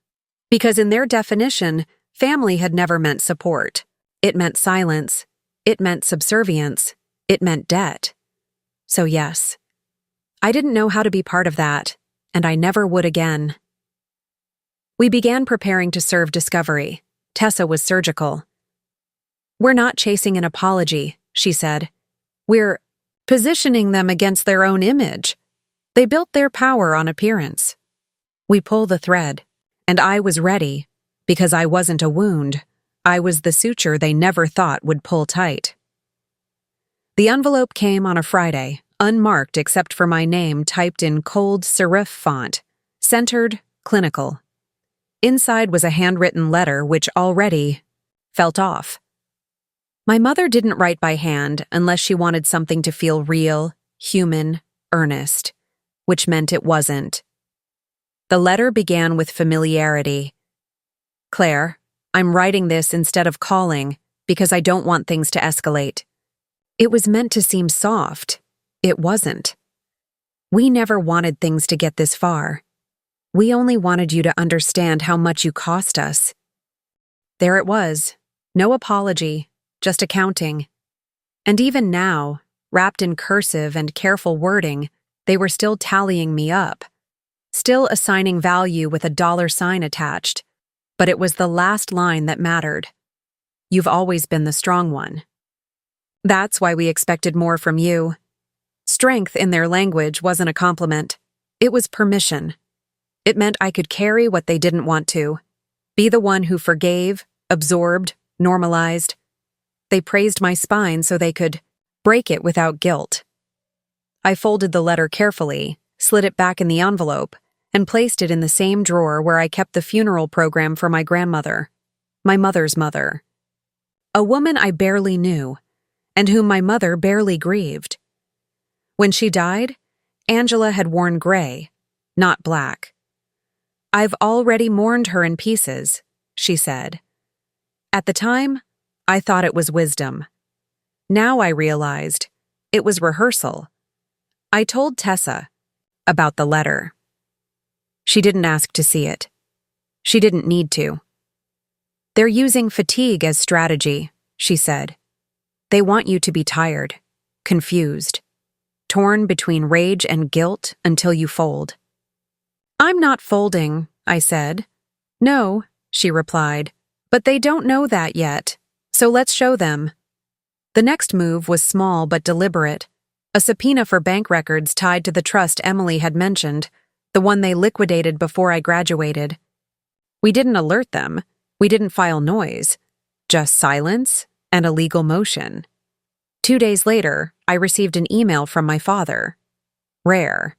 Because in their definition, family had never meant support. It meant silence. It meant subservience. It meant debt. So yes, I didn't know how to be part of that, and I never would again. We began preparing to serve Discovery. Tessa was surgical. "We're not chasing an apology," she said. "We're positioning them against their own image. They built their power on appearance." We pull the thread, and I was ready, because I wasn't a wound. I was the suture they never thought would pull tight. The envelope came on a Friday, unmarked except for my name typed in cold serif font, centered, clinical. Inside was a handwritten letter which already felt off. My mother didn't write by hand unless she wanted something to feel real, human, earnest, which meant it wasn't. The letter began with familiarity. "Claire, I'm writing this instead of calling because I don't want things to escalate." It was meant to seem soft. It wasn't. We never wanted things to get this far. We only wanted you to understand how much you cost us. There it was. No apology, just accounting. And even now, wrapped in cursive and careful wording, they were still tallying me up. Still assigning value with a $sign attached. But it was the last line that mattered. "You've always been the strong one." That's why we expected more from you. Strength in their language wasn't a compliment. It was permission. It meant I could carry what they didn't want to. Be the one who forgave, absorbed, normalized. They praised my spine so they could break it without guilt. I folded the letter carefully, slid it back in the envelope, and placed it in the same drawer where I kept the funeral program for my grandmother, my mother's mother. A woman I barely knew, and whom my mother barely grieved. When she died, Angela had worn gray, not black. "I've already mourned her in pieces," she said. At the time, I thought it was wisdom. Now I realized it was rehearsal. I told Tessa about the letter. She didn't ask to see it. She didn't need to. "They're using fatigue as strategy," she said. "They want you to be tired, confused, torn between rage and guilt until you fold." "I'm not folding," I said. "No," she replied, "but they don't know that yet, so let's show them." The next move was small but deliberate, a subpoena for bank records tied to the trust Emily had mentioned, the one they liquidated before I graduated. We didn't alert them, we didn't file noise, just silence and a legal motion. 2 days later, I received an email from my father. Rare.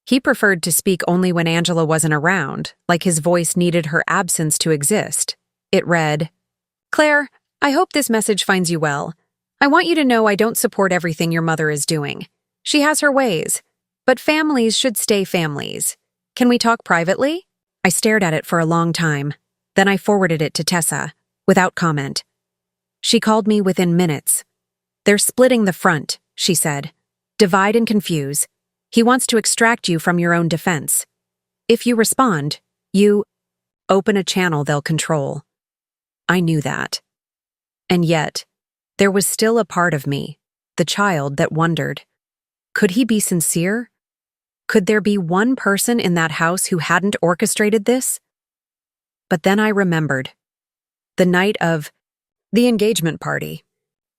He preferred to speak only when Angela wasn't around, like his voice needed her absence to exist. It read, "Claire, I hope this message finds you well. I want you to know I don't support everything your mother is doing. She has her ways, but families should stay families. Can we talk privately?" I stared at it for a long time. Then I forwarded it to Tessa, without comment. She called me within minutes. "They're splitting the front," she said. "Divide and confuse. He wants to extract you from your own defense. If you respond, you open a channel they'll control." I knew that. And yet, there was still a part of me, the child, that wondered, could he be sincere? Could there be one person in that house who hadn't orchestrated this? But then I remembered. The night of the engagement party.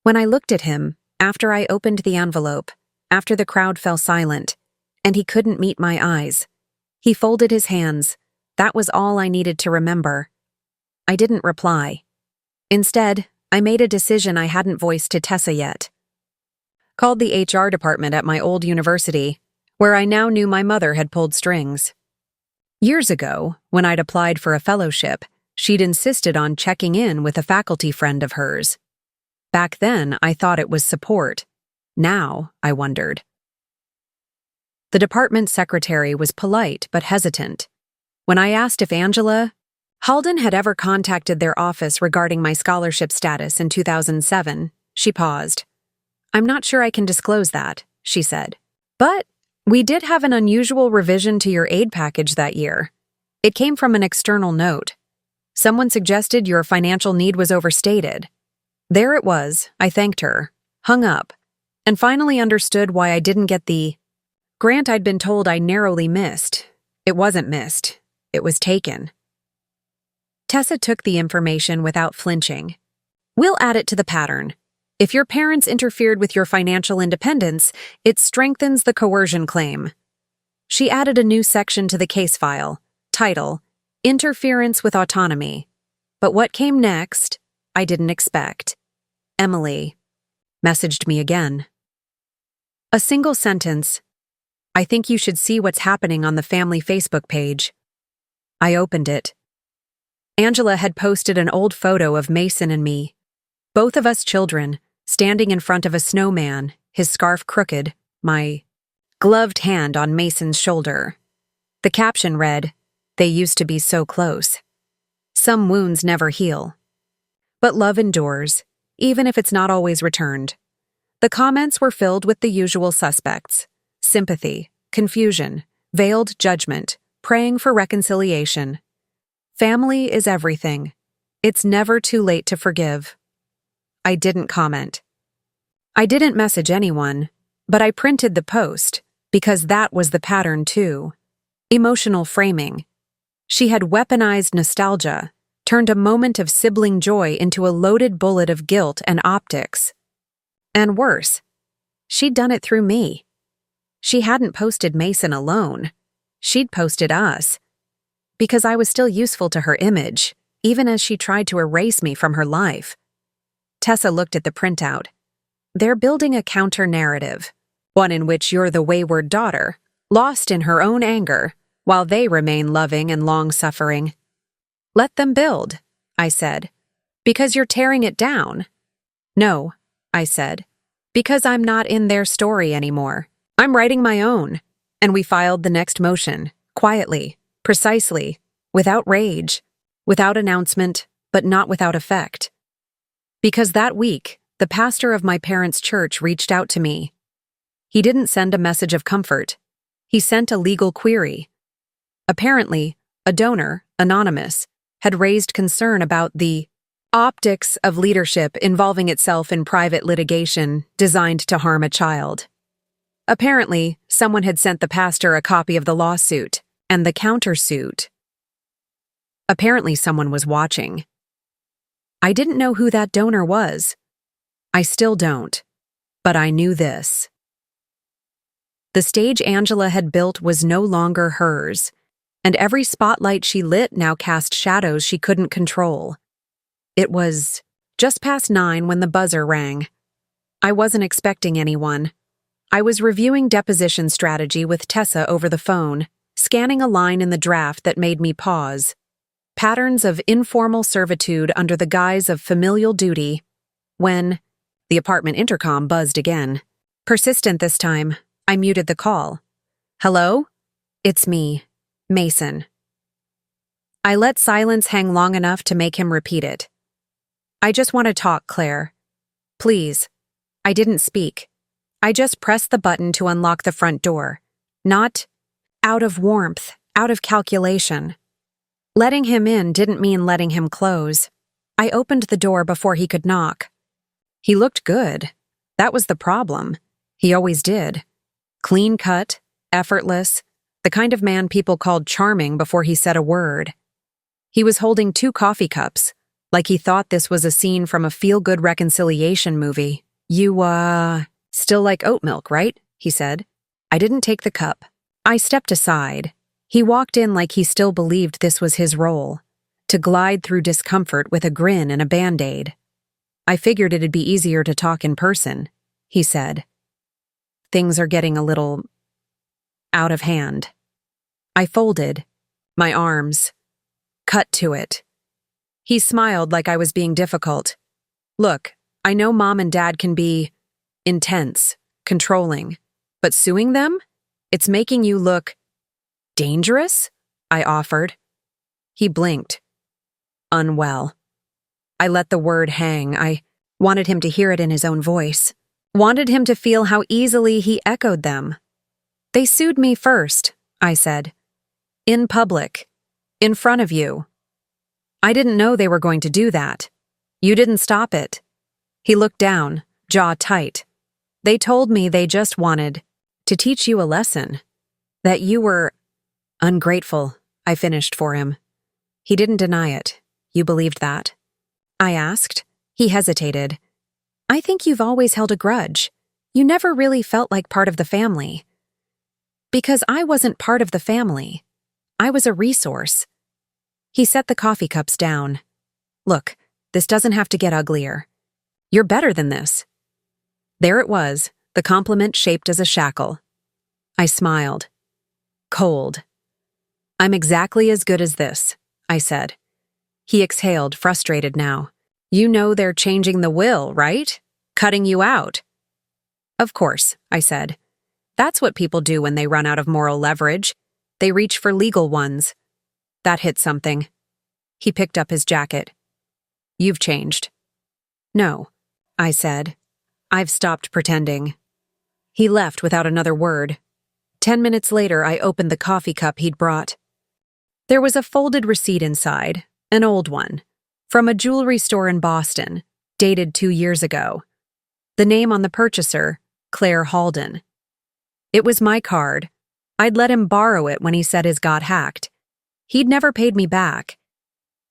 When I looked at him, after I opened the envelope, after the crowd fell silent, and he couldn't meet my eyes, he folded his hands, That was all I needed to remember. I didn't reply. Instead, I made a decision I hadn't voiced to Tessa yet. Called the HR department at my old university, where I now knew my mother had pulled strings. Years ago, when I'd applied for a fellowship, she'd insisted on checking in with a faculty friend of hers. Back then, I thought it was support. Now, I wondered. The department secretary was polite but hesitant. When I asked if Angela Halden had ever contacted their office regarding my scholarship status in 2007, she paused. "I'm not sure I can disclose that," she said. "But we did have an unusual revision to your aid package that year. It came from an external note. Someone suggested your financial need was overstated." There it was. I thanked her, hung up, and finally understood why I didn't get the grant I'd been told I narrowly missed. It wasn't missed. It was taken. Tessa took the information without flinching. "We'll add it to the pattern. If your parents interfered with your financial independence, it strengthens the coercion claim." She added a new section to the case file, title, Interference with Autonomy. But what came next, I didn't expect. Emily messaged me again. A single sentence. "I think you should see what's happening on the family Facebook page." I opened it. Angela had posted an old photo of Mason and me, both of us children, standing in front of a snowman, his scarf crooked, my gloved hand on Mason's shoulder. The caption read, "They used to be so close. Some wounds never heal. But love endures, even if it's not always returned." The comments were filled with the usual suspects: sympathy, confusion, veiled judgment, praying for reconciliation. Family is everything. It's never too late to forgive. I didn't comment. I didn't message anyone, but I printed the post, because that was the pattern too. Emotional framing. She had weaponized nostalgia, turned a moment of sibling joy into a loaded bullet of guilt and optics. And worse, she'd done it through me. She hadn't posted Mason alone. She'd posted us. Because I was still useful to her image, even as she tried to erase me from her life. Tessa looked at the printout. They're building a counter-narrative, one in which you're the wayward daughter, lost in her own anger, while they remain loving and long-suffering. "Let them build," I said. "Because you're tearing it down." "No," I said, "because I'm not in their story anymore. I'm writing my own." And we filed the next motion, quietly, precisely, without rage, without announcement, but not without effect. Because that week, the pastor of my parents' church reached out to me. He didn't send a message of comfort. He sent a legal query. Apparently, a donor, anonymous, had raised concern about the optics of leadership involving itself in private litigation designed to harm a child. Apparently, someone had sent the pastor a copy of the lawsuit and the countersuit. Apparently, someone was watching. I didn't know who that donor was. I still don't. But I knew this. The stage Angela had built was no longer hers, and every spotlight she lit now cast shadows she couldn't control. It was just past 9 when the buzzer rang. I wasn't expecting anyone. I was reviewing deposition strategy with Tessa over the phone, scanning a line in the draft that made me pause. Patterns of informal servitude under the guise of familial duty, when the apartment intercom buzzed again. Persistent this time, I muted the call. "Hello? It's me, Mason." I let silence hang long enough to make him repeat it. "I just want to talk, Claire. Please." I didn't speak. I just pressed the button to unlock the front door. Not out of warmth, out of calculation. Letting him in didn't mean letting him close. I opened the door before he could knock. He looked good. That was the problem. He always did. Clean-cut, effortless, the kind of man people called charming before he said a word. He was holding 2 coffee cups, like he thought this was a scene from a feel-good reconciliation movie. "You, still like oat milk, right?" he said. I didn't take the cup. I stepped aside. He walked in like he still believed this was his role, to glide through discomfort with a grin and a Band-Aid. "I figured it'd be easier to talk in person," he said. "Things are getting a little out of hand." I folded my arms. "Cut to it." He smiled like I was being difficult. "Look, I know Mom and Dad can be intense, controlling, but suing them? It's making you look dangerous?" I offered. He blinked. "Unwell." I let the word hang. I wanted him to hear it in his own voice. Wanted him to feel how easily he echoed them. "They sued me first," I said. "In public. In front of you. I didn't know they were going to do that. You didn't stop it." He looked down, jaw tight. "They told me they just wanted to teach you a lesson. That you were ungrateful," I finished for him. He didn't deny it. "You believed that?" I asked. He hesitated. "I think you've always held a grudge. You never really felt like part of the family." "Because I wasn't part of the family. I was a resource." He set the coffee cups down. "Look, this doesn't have to get uglier. You're better than this." There it was, the compliment shaped as a shackle. I smiled. Cold. "I'm exactly as good as this," I said. He exhaled, frustrated now. "You know they're changing the will, right? Cutting you out." "Of course," I said. "That's what people do when they run out of moral leverage. They reach for legal ones." That hit something. He picked up his jacket. "You've changed." "No," I said. "I've stopped pretending." He left without another word. 10 minutes later, I opened the coffee cup he'd brought. There was a folded receipt inside, an old one, from a jewelry store in Boston, dated 2 years ago. The name on the purchaser, Claire Halden. It was my card. I'd let him borrow it when he said his got hacked. He'd never paid me back.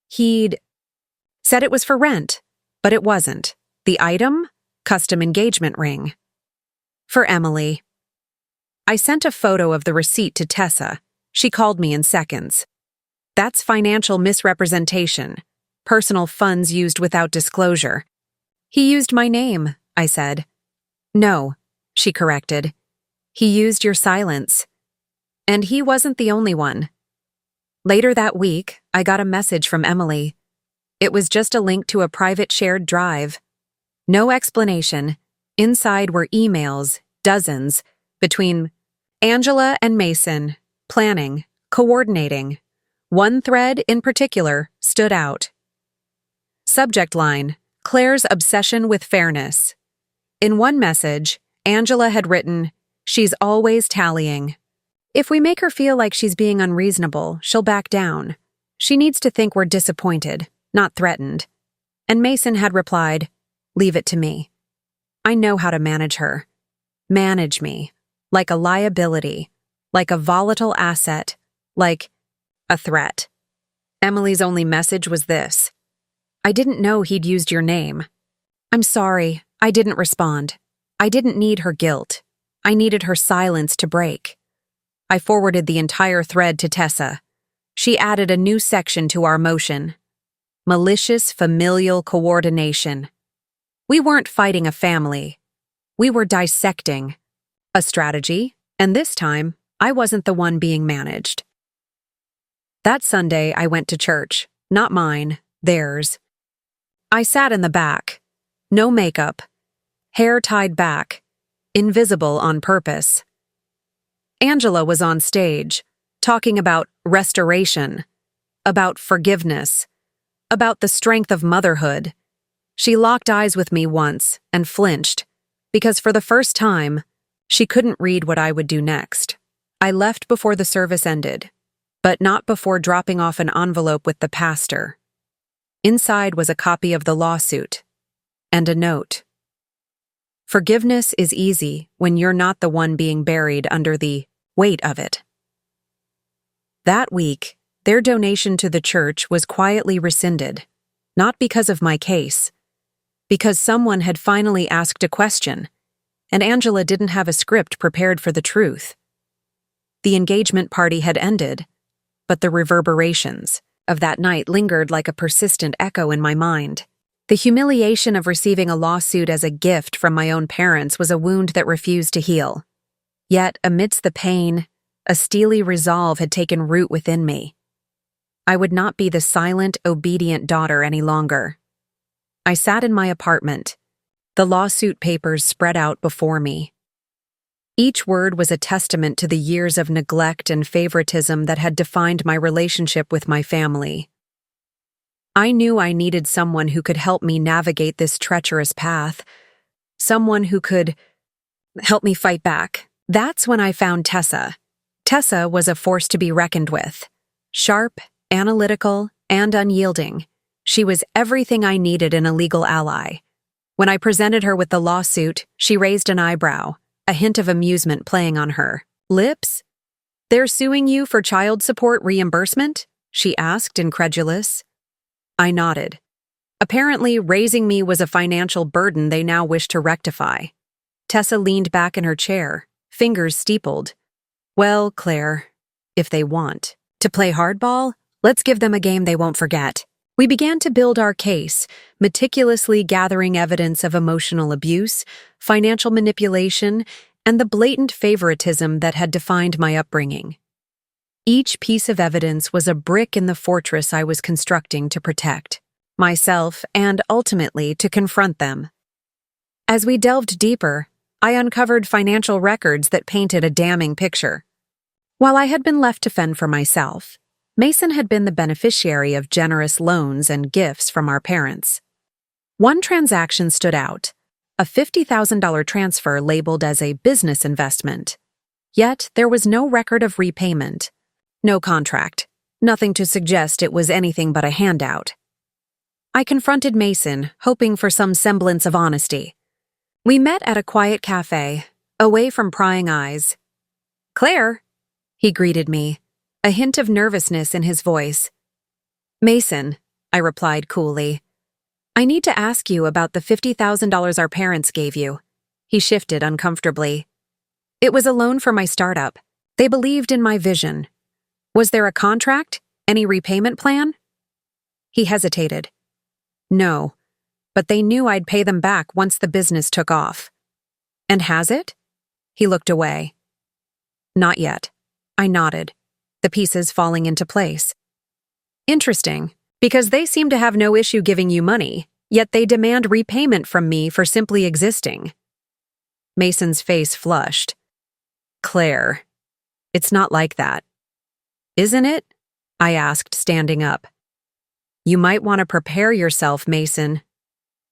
He'd said it was for rent, but it wasn't. The item? Custom engagement ring. For Emily. I sent a photo of the receipt to Tessa. She called me in seconds. "That's financial misrepresentation. Personal funds used without disclosure." "He used my name," I said. "No," she corrected. "He used your silence." And he wasn't the only one. Later that week, I got a message from Emily. It was just a link to a private shared drive. No explanation. Inside were emails, dozens, between Angela and Mason, planning, coordinating. One thread in particular stood out. Subject line, Claire's obsession with fairness. In one message, Angela had written, "She's always tallying. If we make her feel like she's being unreasonable, she'll back down. She needs to think we're disappointed, not threatened." And Mason had replied, "Leave it to me. I know how to manage her. Manage me. Like a liability. Like a volatile asset. Like a threat." Emily's only message was this: "I didn't know he'd used your name. I'm sorry, I didn't respond. I didn't need her guilt. I needed her silence to break." I forwarded the entire thread to Tessa. She added a new section to our motion. Malicious familial coordination. We weren't fighting a family. We were dissecting a strategy, and this time, I wasn't the one being managed. That Sunday, I went to church. Not mine, theirs. I sat in the back. No makeup. Hair tied back. Invisible on purpose. Angela was on stage, talking about restoration, about forgiveness, about the strength of motherhood. She locked eyes with me once and flinched, because for the first time, she couldn't read what I would do next. I left before the service ended, but not before dropping off an envelope with the pastor. Inside was a copy of the lawsuit, and a note. Forgiveness is easy when you're not the one being buried under the weight of it. That week, their donation to the church was quietly rescinded, not because of my case, because someone had finally asked a question, and Angela didn't have a script prepared for the truth. The engagement party had ended, but the reverberations of that night lingered like a persistent echo in my mind. The humiliation of receiving a lawsuit as a gift from my own parents was a wound that refused to heal. Yet, amidst the pain, a steely resolve had taken root within me. I would not be the silent, obedient daughter any longer. I sat in my apartment, the lawsuit papers spread out before me. Each word was a testament to the years of neglect and favoritism that had defined my relationship with my family. I knew I needed someone who could help me navigate this treacherous path, someone who could help me fight back. That's when I found Tessa. Tessa was a force to be reckoned with. Sharp, analytical, and unyielding, she was everything I needed in a legal ally. When I presented her with the lawsuit, she raised an eyebrow, a hint of amusement playing on her lips. "They're suing you for child support reimbursement?" she asked, incredulous. I nodded. Apparently, raising me was a financial burden they now wished to rectify. Tessa leaned back in her chair, fingers steepled. "Well, Claire, if they want to play hardball, let's give them a game they won't forget." We began to build our case, meticulously gathering evidence of emotional abuse, financial manipulation, and the blatant favoritism that had defined my upbringing. Each piece of evidence was a brick in the fortress I was constructing to protect myself and, ultimately, to confront them. As we delved deeper, I uncovered financial records that painted a damning picture. While I had been left to fend for myself, Mason had been the beneficiary of generous loans and gifts from our parents. One transaction stood out, a $50,000 transfer labeled as a business investment. Yet there was no record of repayment, no contract, nothing to suggest it was anything but a handout. I confronted Mason, hoping for some semblance of honesty. We met at a quiet cafe, away from prying eyes. "Claire," he greeted me, a hint of nervousness in his voice. "Mason," I replied coolly. "I need to ask you about the $50,000 our parents gave you." He shifted uncomfortably. "It was a loan for my startup. They believed in my vision. Was there a contract? Any repayment plan?" He hesitated. "No, but they knew I'd pay them back once the business took off." "And has it?" He looked away. "Not yet." I nodded, the pieces falling into place. "Interesting, because they seem to have no issue giving you money, yet they demand repayment from me for simply existing." Mason's face flushed. "Claire, it's not like that." "Isn't it?" I asked, standing up. "You might want to prepare yourself, Mason.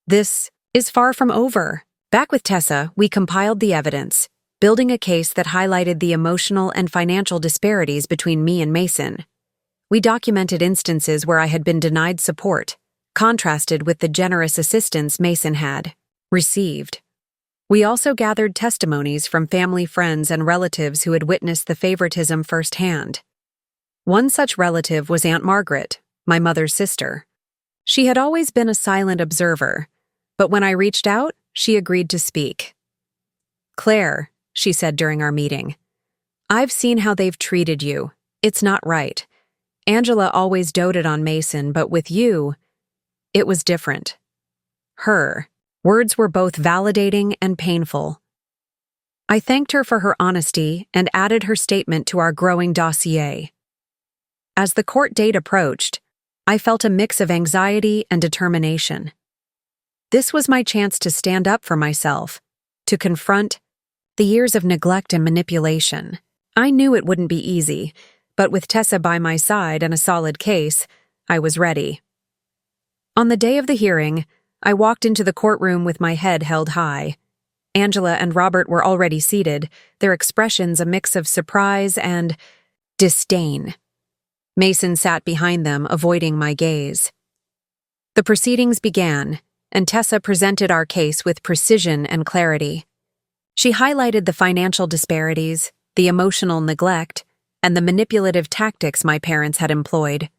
This is far from over." Back with Tessa, we compiled the evidence, building a case that highlighted the emotional and financial disparities between me and Mason. We documented instances where I had been denied support, contrasted with the generous assistance Mason had received. We also gathered testimonies from family, friends, and relatives who had witnessed the favoritism firsthand. One such relative was Aunt Margaret, my mother's sister. She had always been a silent observer, but when I reached out, she agreed to speak. "Claire," she said during our meeting, "I've seen how they've treated you. It's not right. Angela always doted on Mason, but with you, it was different." Her words were both validating and painful. I thanked her for her honesty and added her statement to our growing dossier. As the court date approached, I felt a mix of anxiety and determination. This was my chance to stand up for myself, to confront the years of neglect and manipulation. I knew it wouldn't be easy, but with Tessa by my side and a solid case, I was ready. On the day of the hearing, I walked into the courtroom with my head held high. Angela and Robert were already seated, their expressions a mix of surprise and disdain. Mason sat behind them, avoiding my gaze. The proceedings began, and Tessa presented our case with precision and clarity. She highlighted the financial disparities, the emotional neglect, and the manipulative tactics my parents had employed.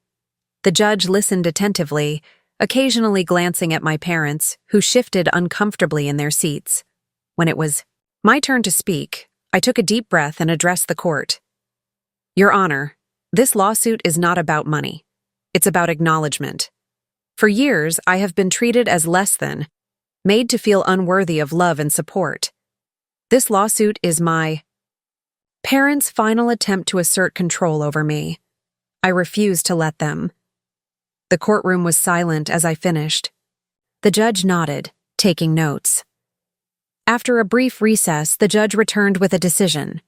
The judge listened attentively, occasionally glancing at my parents, who shifted uncomfortably in their seats. When it was my turn to speak, I took a deep breath and addressed the court. "Your Honor, This lawsuit is not about money. It's about acknowledgement. For years, I have been treated as less than, made to feel unworthy of love and support. This lawsuit is my parents' final attempt to assert control over me. I refuse to let them. The courtroom was silent as I finished. The judge nodded, taking notes. After a brief recess, the judge returned with a decision.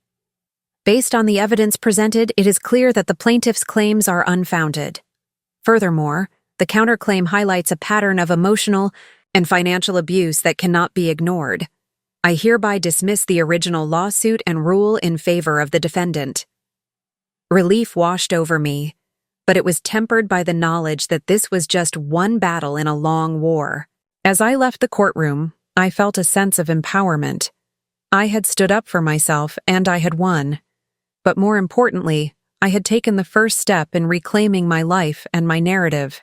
Based on the evidence presented, it is clear that the plaintiff's claims are unfounded. Furthermore, the counterclaim highlights a pattern of emotional and financial abuse that cannot be ignored. I hereby dismiss the original lawsuit and rule in favor of the defendant. Relief washed over me, but it was tempered by the knowledge that this was just one battle in a long war. As I left the courtroom, I felt a sense of empowerment. I had stood up for myself and I had won. But more importantly, I had taken the first step in reclaiming my life and my narrative.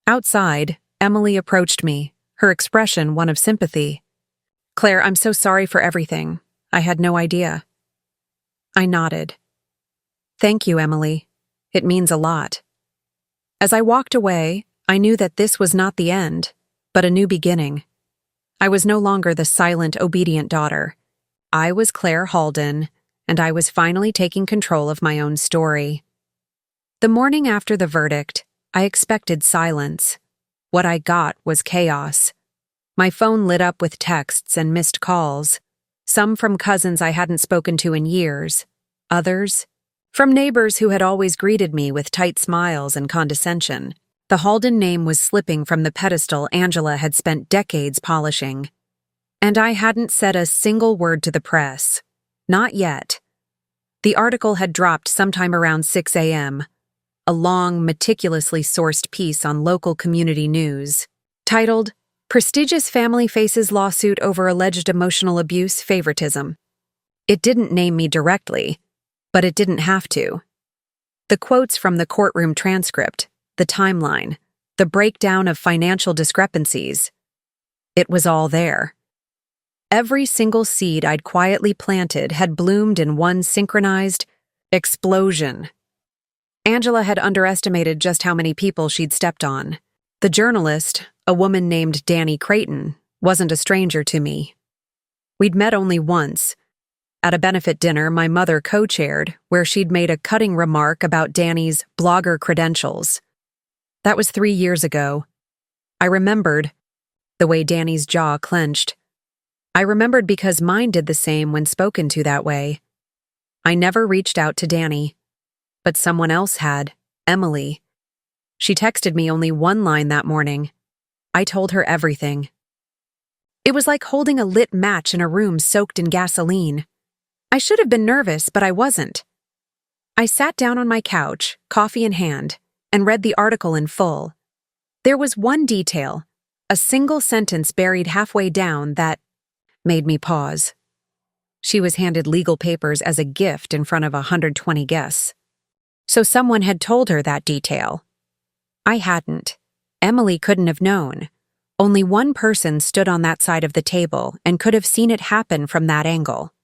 Outside, Emily approached me, her expression one of sympathy. "Claire, I'm so sorry for everything. I had no idea." I nodded. "Thank you, Emily. It means a lot." As I walked away, I knew that this was not the end, but a new beginning. I was no longer the silent, obedient daughter. I was Claire Halden, and I was finally taking control of my own story. The morning after the verdict, I expected silence. What I got was chaos. My phone lit up with texts and missed calls, some from cousins I hadn't spoken to in years, others from neighbors who had always greeted me with tight smiles and condescension. The Halden name was slipping from the pedestal Angela had spent decades polishing. And I hadn't said a single word to the press. Not yet. The article had dropped sometime around 6 a.m., a long, meticulously sourced piece on local community news, titled, "Prestigious Family Faces Lawsuit Over Alleged Emotional Abuse Favoritism." It didn't name me directly, but it didn't have to. The quotes from the courtroom transcript, the timeline, the breakdown of financial discrepancies, it was all there. Every single seed I'd quietly planted had bloomed in one synchronized explosion. Angela had underestimated just how many people she'd stepped on. The journalist, a woman named Danny Creighton, wasn't a stranger to me. We'd met only once, at a benefit dinner my mother co-chaired, where she'd made a cutting remark about Danny's blogger credentials. That was 3 years ago. I remembered the way Danny's jaw clenched. I remembered because mine did the same when spoken to that way. I never reached out to Danny, but someone else had, Emily. She texted me only one line that morning. I told her everything. It was like holding a lit match in a room soaked in gasoline. I should have been nervous, but I wasn't. I sat down on my couch, coffee in hand, and read the article in full. There was one detail, a single sentence buried halfway down that made me pause. She was handed legal papers as a gift in front of 120 guests. So someone had told her that detail. I hadn't. Emily couldn't have known. Only one person stood on that side of the table and could have seen it happen from that angle.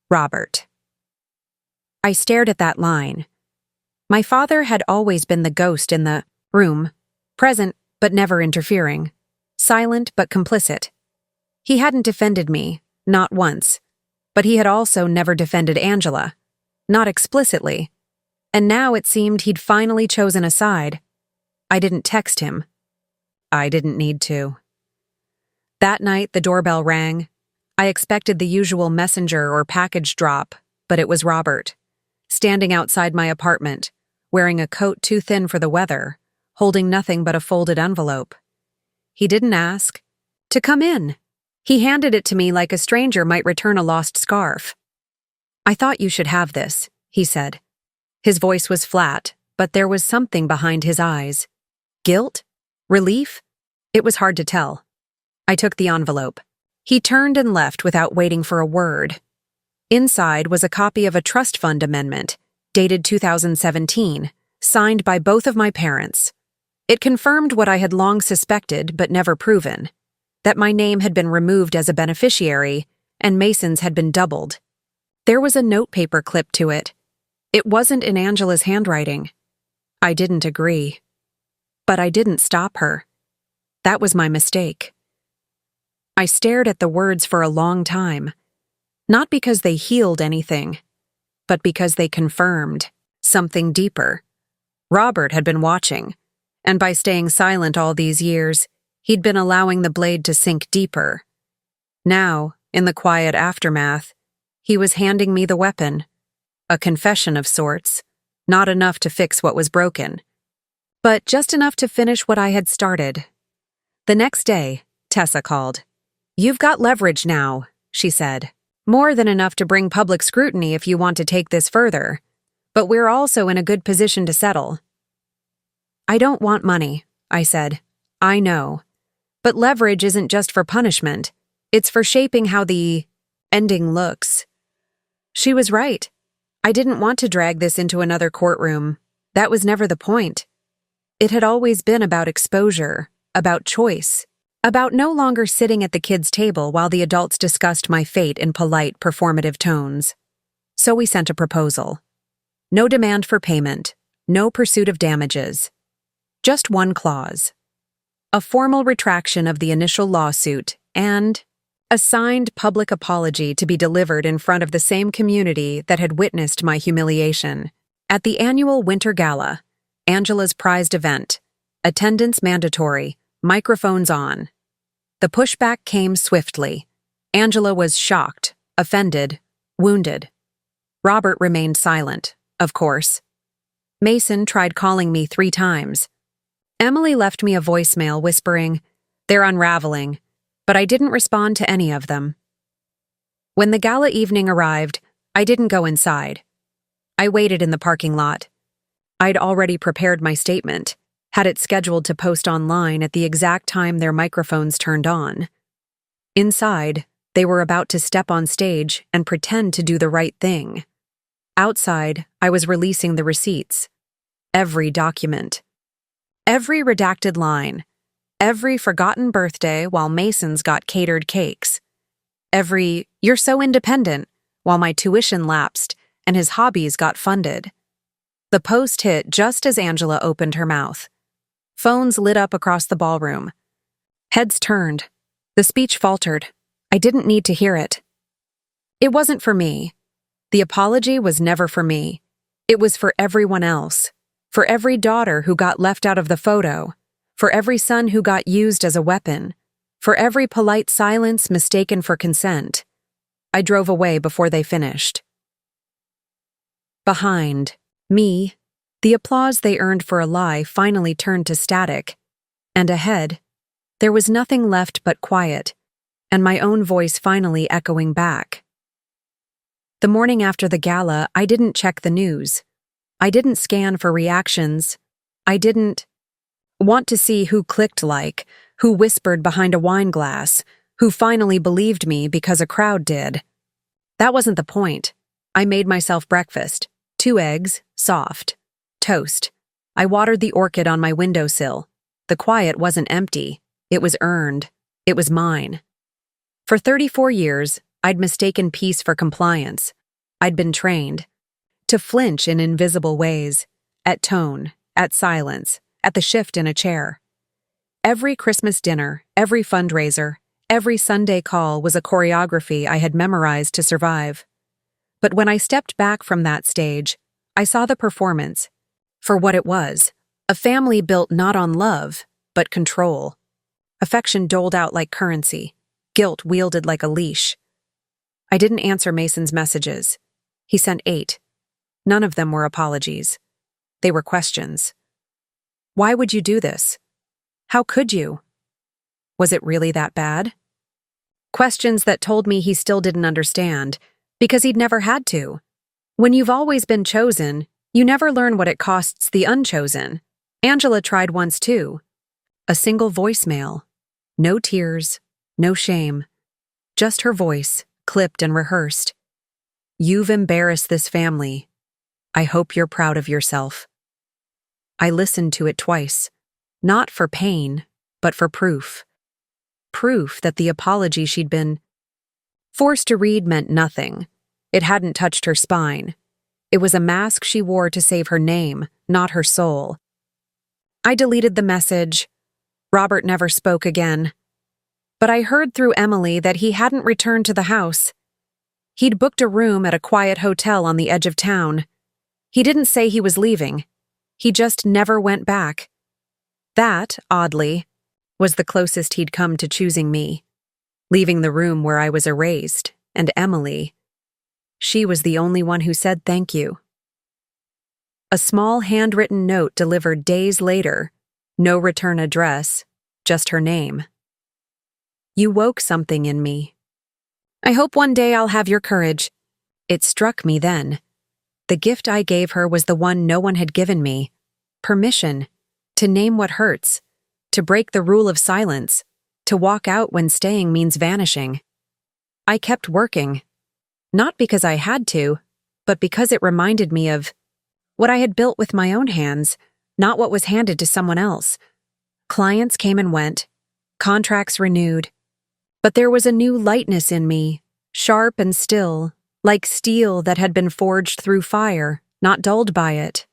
Robert. I stared at that line. My father had always been the ghost in the room, present but never interfering, silent but complicit. He hadn't defended me, not once, but he had also never defended Angela, not explicitly. And now it seemed he'd finally chosen a side. I didn't text him. I didn't need to. That night, the doorbell rang. I expected the usual messenger or package drop, but it was Robert, standing outside my apartment, wearing a coat too thin for the weather, holding nothing but a folded envelope. He didn't ask to come in. He handed it to me like a stranger might return a lost scarf. "I thought you should have this," he said. His voice was flat, but there was something behind his eyes. Guilt? Relief? It was hard to tell. I took the envelope. He turned and left without waiting for a word. Inside was a copy of a trust fund amendment, dated 2017, signed by both of my parents. It confirmed what I had long suspected but never proven, that my name had been removed as a beneficiary and Mason's had been doubled. There was a notepaper clip to it. It wasn't in Angela's handwriting. I didn't agree. But I didn't stop her. That was my mistake. I stared at the words for a long time, not because they healed anything, but because they confirmed something deeper. Robert had been watching, and by staying silent all these years, he'd been allowing the blade to sink deeper. Now, in the quiet aftermath, he was handing me the weapon, a confession of sorts, not enough to fix what was broken, but just enough to finish what I had started. The next day, Tessa called. "You've got leverage now," she said. "More than enough to bring public scrutiny if you want to take this further. But we're also in a good position to settle." "I don't want money," I said. "I know. But leverage isn't just for punishment. It's for shaping how the ending looks." She was right. I didn't want to drag this into another courtroom. That was never the point. It had always been about exposure, about choice, about no longer sitting at the kids' table while the adults discussed my fate in polite, performative tones. So we sent a proposal. No demand for payment, no pursuit of damages. Just one clause. A formal retraction of the initial lawsuit and a signed public apology to be delivered in front of the same community that had witnessed my humiliation. At the annual Winter Gala, Angela's prized event, attendance mandatory, microphones on. The pushback came swiftly. Angela was shocked, offended, wounded. Robert remained silent, of course. Mason tried calling me 3 times. Emily left me a voicemail whispering, "They're unraveling," but I didn't respond to any of them. When the gala evening arrived, I didn't go inside. I waited in the parking lot. I'd already prepared my statement, had it scheduled to post online at the exact time their microphones turned on. Inside, they were about to step on stage and pretend to do the right thing. Outside, I was releasing the receipts. Every document. Every redacted line. Every forgotten birthday while Mason's got catered cakes. Every, "You're so independent," while my tuition lapsed and his hobbies got funded. The post hit just as Angela opened her mouth. Phones lit up across the ballroom. Heads turned. The speech faltered. I didn't need to hear it. It wasn't for me. The apology was never for me. It was for everyone else. For every daughter who got left out of the photo. For every son who got used as a weapon. For every polite silence mistaken for consent. I drove away before they finished. Behind me, the applause they earned for a lie finally turned to static. And ahead, there was nothing left but quiet, and my own voice finally echoing back. The morning after the gala, I didn't check the news. I didn't scan for reactions. I didn't want to see who clicked like, who whispered behind a wine glass, who finally believed me because a crowd did. That wasn't the point. I made myself breakfast. 2 eggs, soft. Toast. I watered the orchid on my windowsill. The quiet wasn't empty. It was earned. It was mine. For 34 years, I'd mistaken peace for compliance. I'd been trained to flinch in invisible ways, at tone, at silence, at the shift in a chair. Every Christmas dinner, every fundraiser, every Sunday call was a choreography I had memorized to survive. But when I stepped back from that stage, I saw the performance for what it was, a family built not on love, but control. Affection doled out like currency, guilt wielded like a leash. I didn't answer Mason's messages. He sent 8. None of them were apologies. They were questions. Why would you do this? How could you? Was it really that bad? Questions that told me he still didn't understand, because he'd never had to. When you've always been chosen, you never learn what it costs the unchosen. Angela tried once too. A single voicemail. No tears, no shame. Just her voice, clipped and rehearsed. "You've embarrassed this family. I hope you're proud of yourself." I listened to it twice, not for pain, but for proof. Proof that the apology she'd been forced to read meant nothing. It hadn't touched her spine. It was a mask she wore to save her name, not her soul. I deleted the message. Robert never spoke again. But I heard through Emily that he hadn't returned to the house. He'd booked a room at a quiet hotel on the edge of town. He didn't say he was leaving. He just never went back. That, oddly, was the closest he'd come to choosing me, leaving the room where I was erased, and Emily. She was the only one who said thank you. A small handwritten note delivered days later, no return address, just her name. You woke something in me. I hope one day I'll have your courage. It struck me then. The gift I gave her was the one no one had given me. Permission. To name what hurts. To break the rule of silence. To walk out when staying means vanishing. I kept working. Not because I had to, but because it reminded me of what I had built with my own hands, not what was handed to someone else. Clients came and went. Contracts renewed. But there was a new lightness in me, sharp and still, like steel that had been forged through fire, not dulled by it.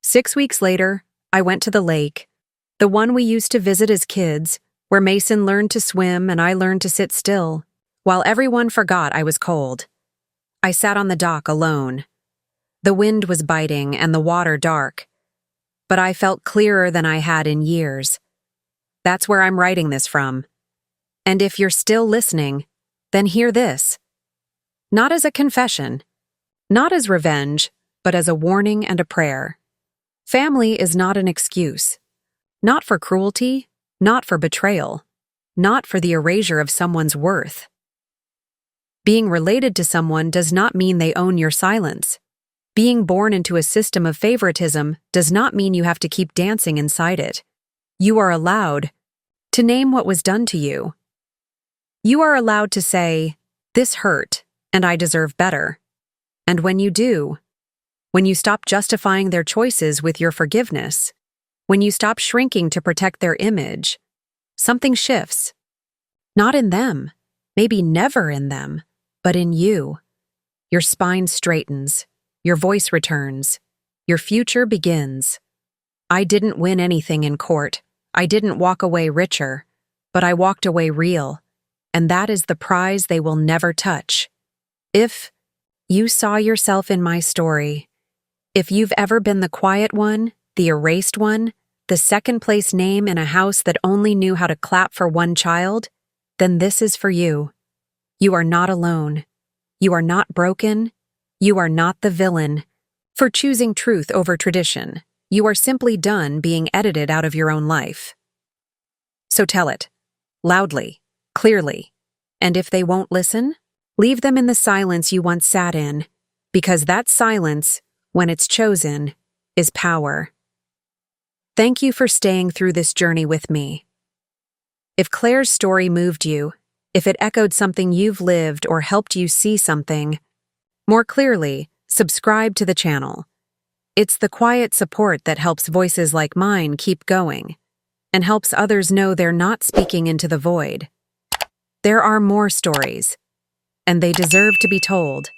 6 weeks later, I went to the lake, the one we used to visit as kids, where Mason learned to swim and I learned to sit still, while everyone forgot I was cold. I sat on the dock alone. The wind was biting and the water dark, but I felt clearer than I had in years. That's where I'm writing this from. And if you're still listening, then hear this. Not as a confession, not as revenge, but as a warning and a prayer. Family is not an excuse. Not for cruelty, not for betrayal, not for the erasure of someone's worth. Being related to someone does not mean they own your silence. Being born into a system of favoritism does not mean you have to keep dancing inside it. You are allowed to name what was done to you. You are allowed to say, "This hurt, and I deserve better." And when you do, when you stop justifying their choices with your forgiveness, when you stop shrinking to protect their image, something shifts. Not in them, maybe never in them, but in you. Your spine straightens, your voice returns, your future begins. I didn't win anything in court. I didn't walk away richer, but I walked away real, and that is the prize they will never touch. If you saw yourself in my story, if you've ever been the quiet one, the erased one, the second-place name in a house that only knew how to clap for one child, then this is for you. You are not alone. You are not broken. You are not the villain. For choosing truth over tradition, you are simply done being edited out of your own life. So tell it, loudly, clearly, and if they won't listen, leave them in the silence you once sat in, because that silence, when it's chosen, is power. Thank you for staying through this journey with me. If Claire's story moved you, if it echoed something you've lived or helped you see something more clearly, subscribe to the channel. It's the quiet support that helps voices like mine keep going, and helps others know they're not speaking into the void. There are more stories, and they deserve to be told.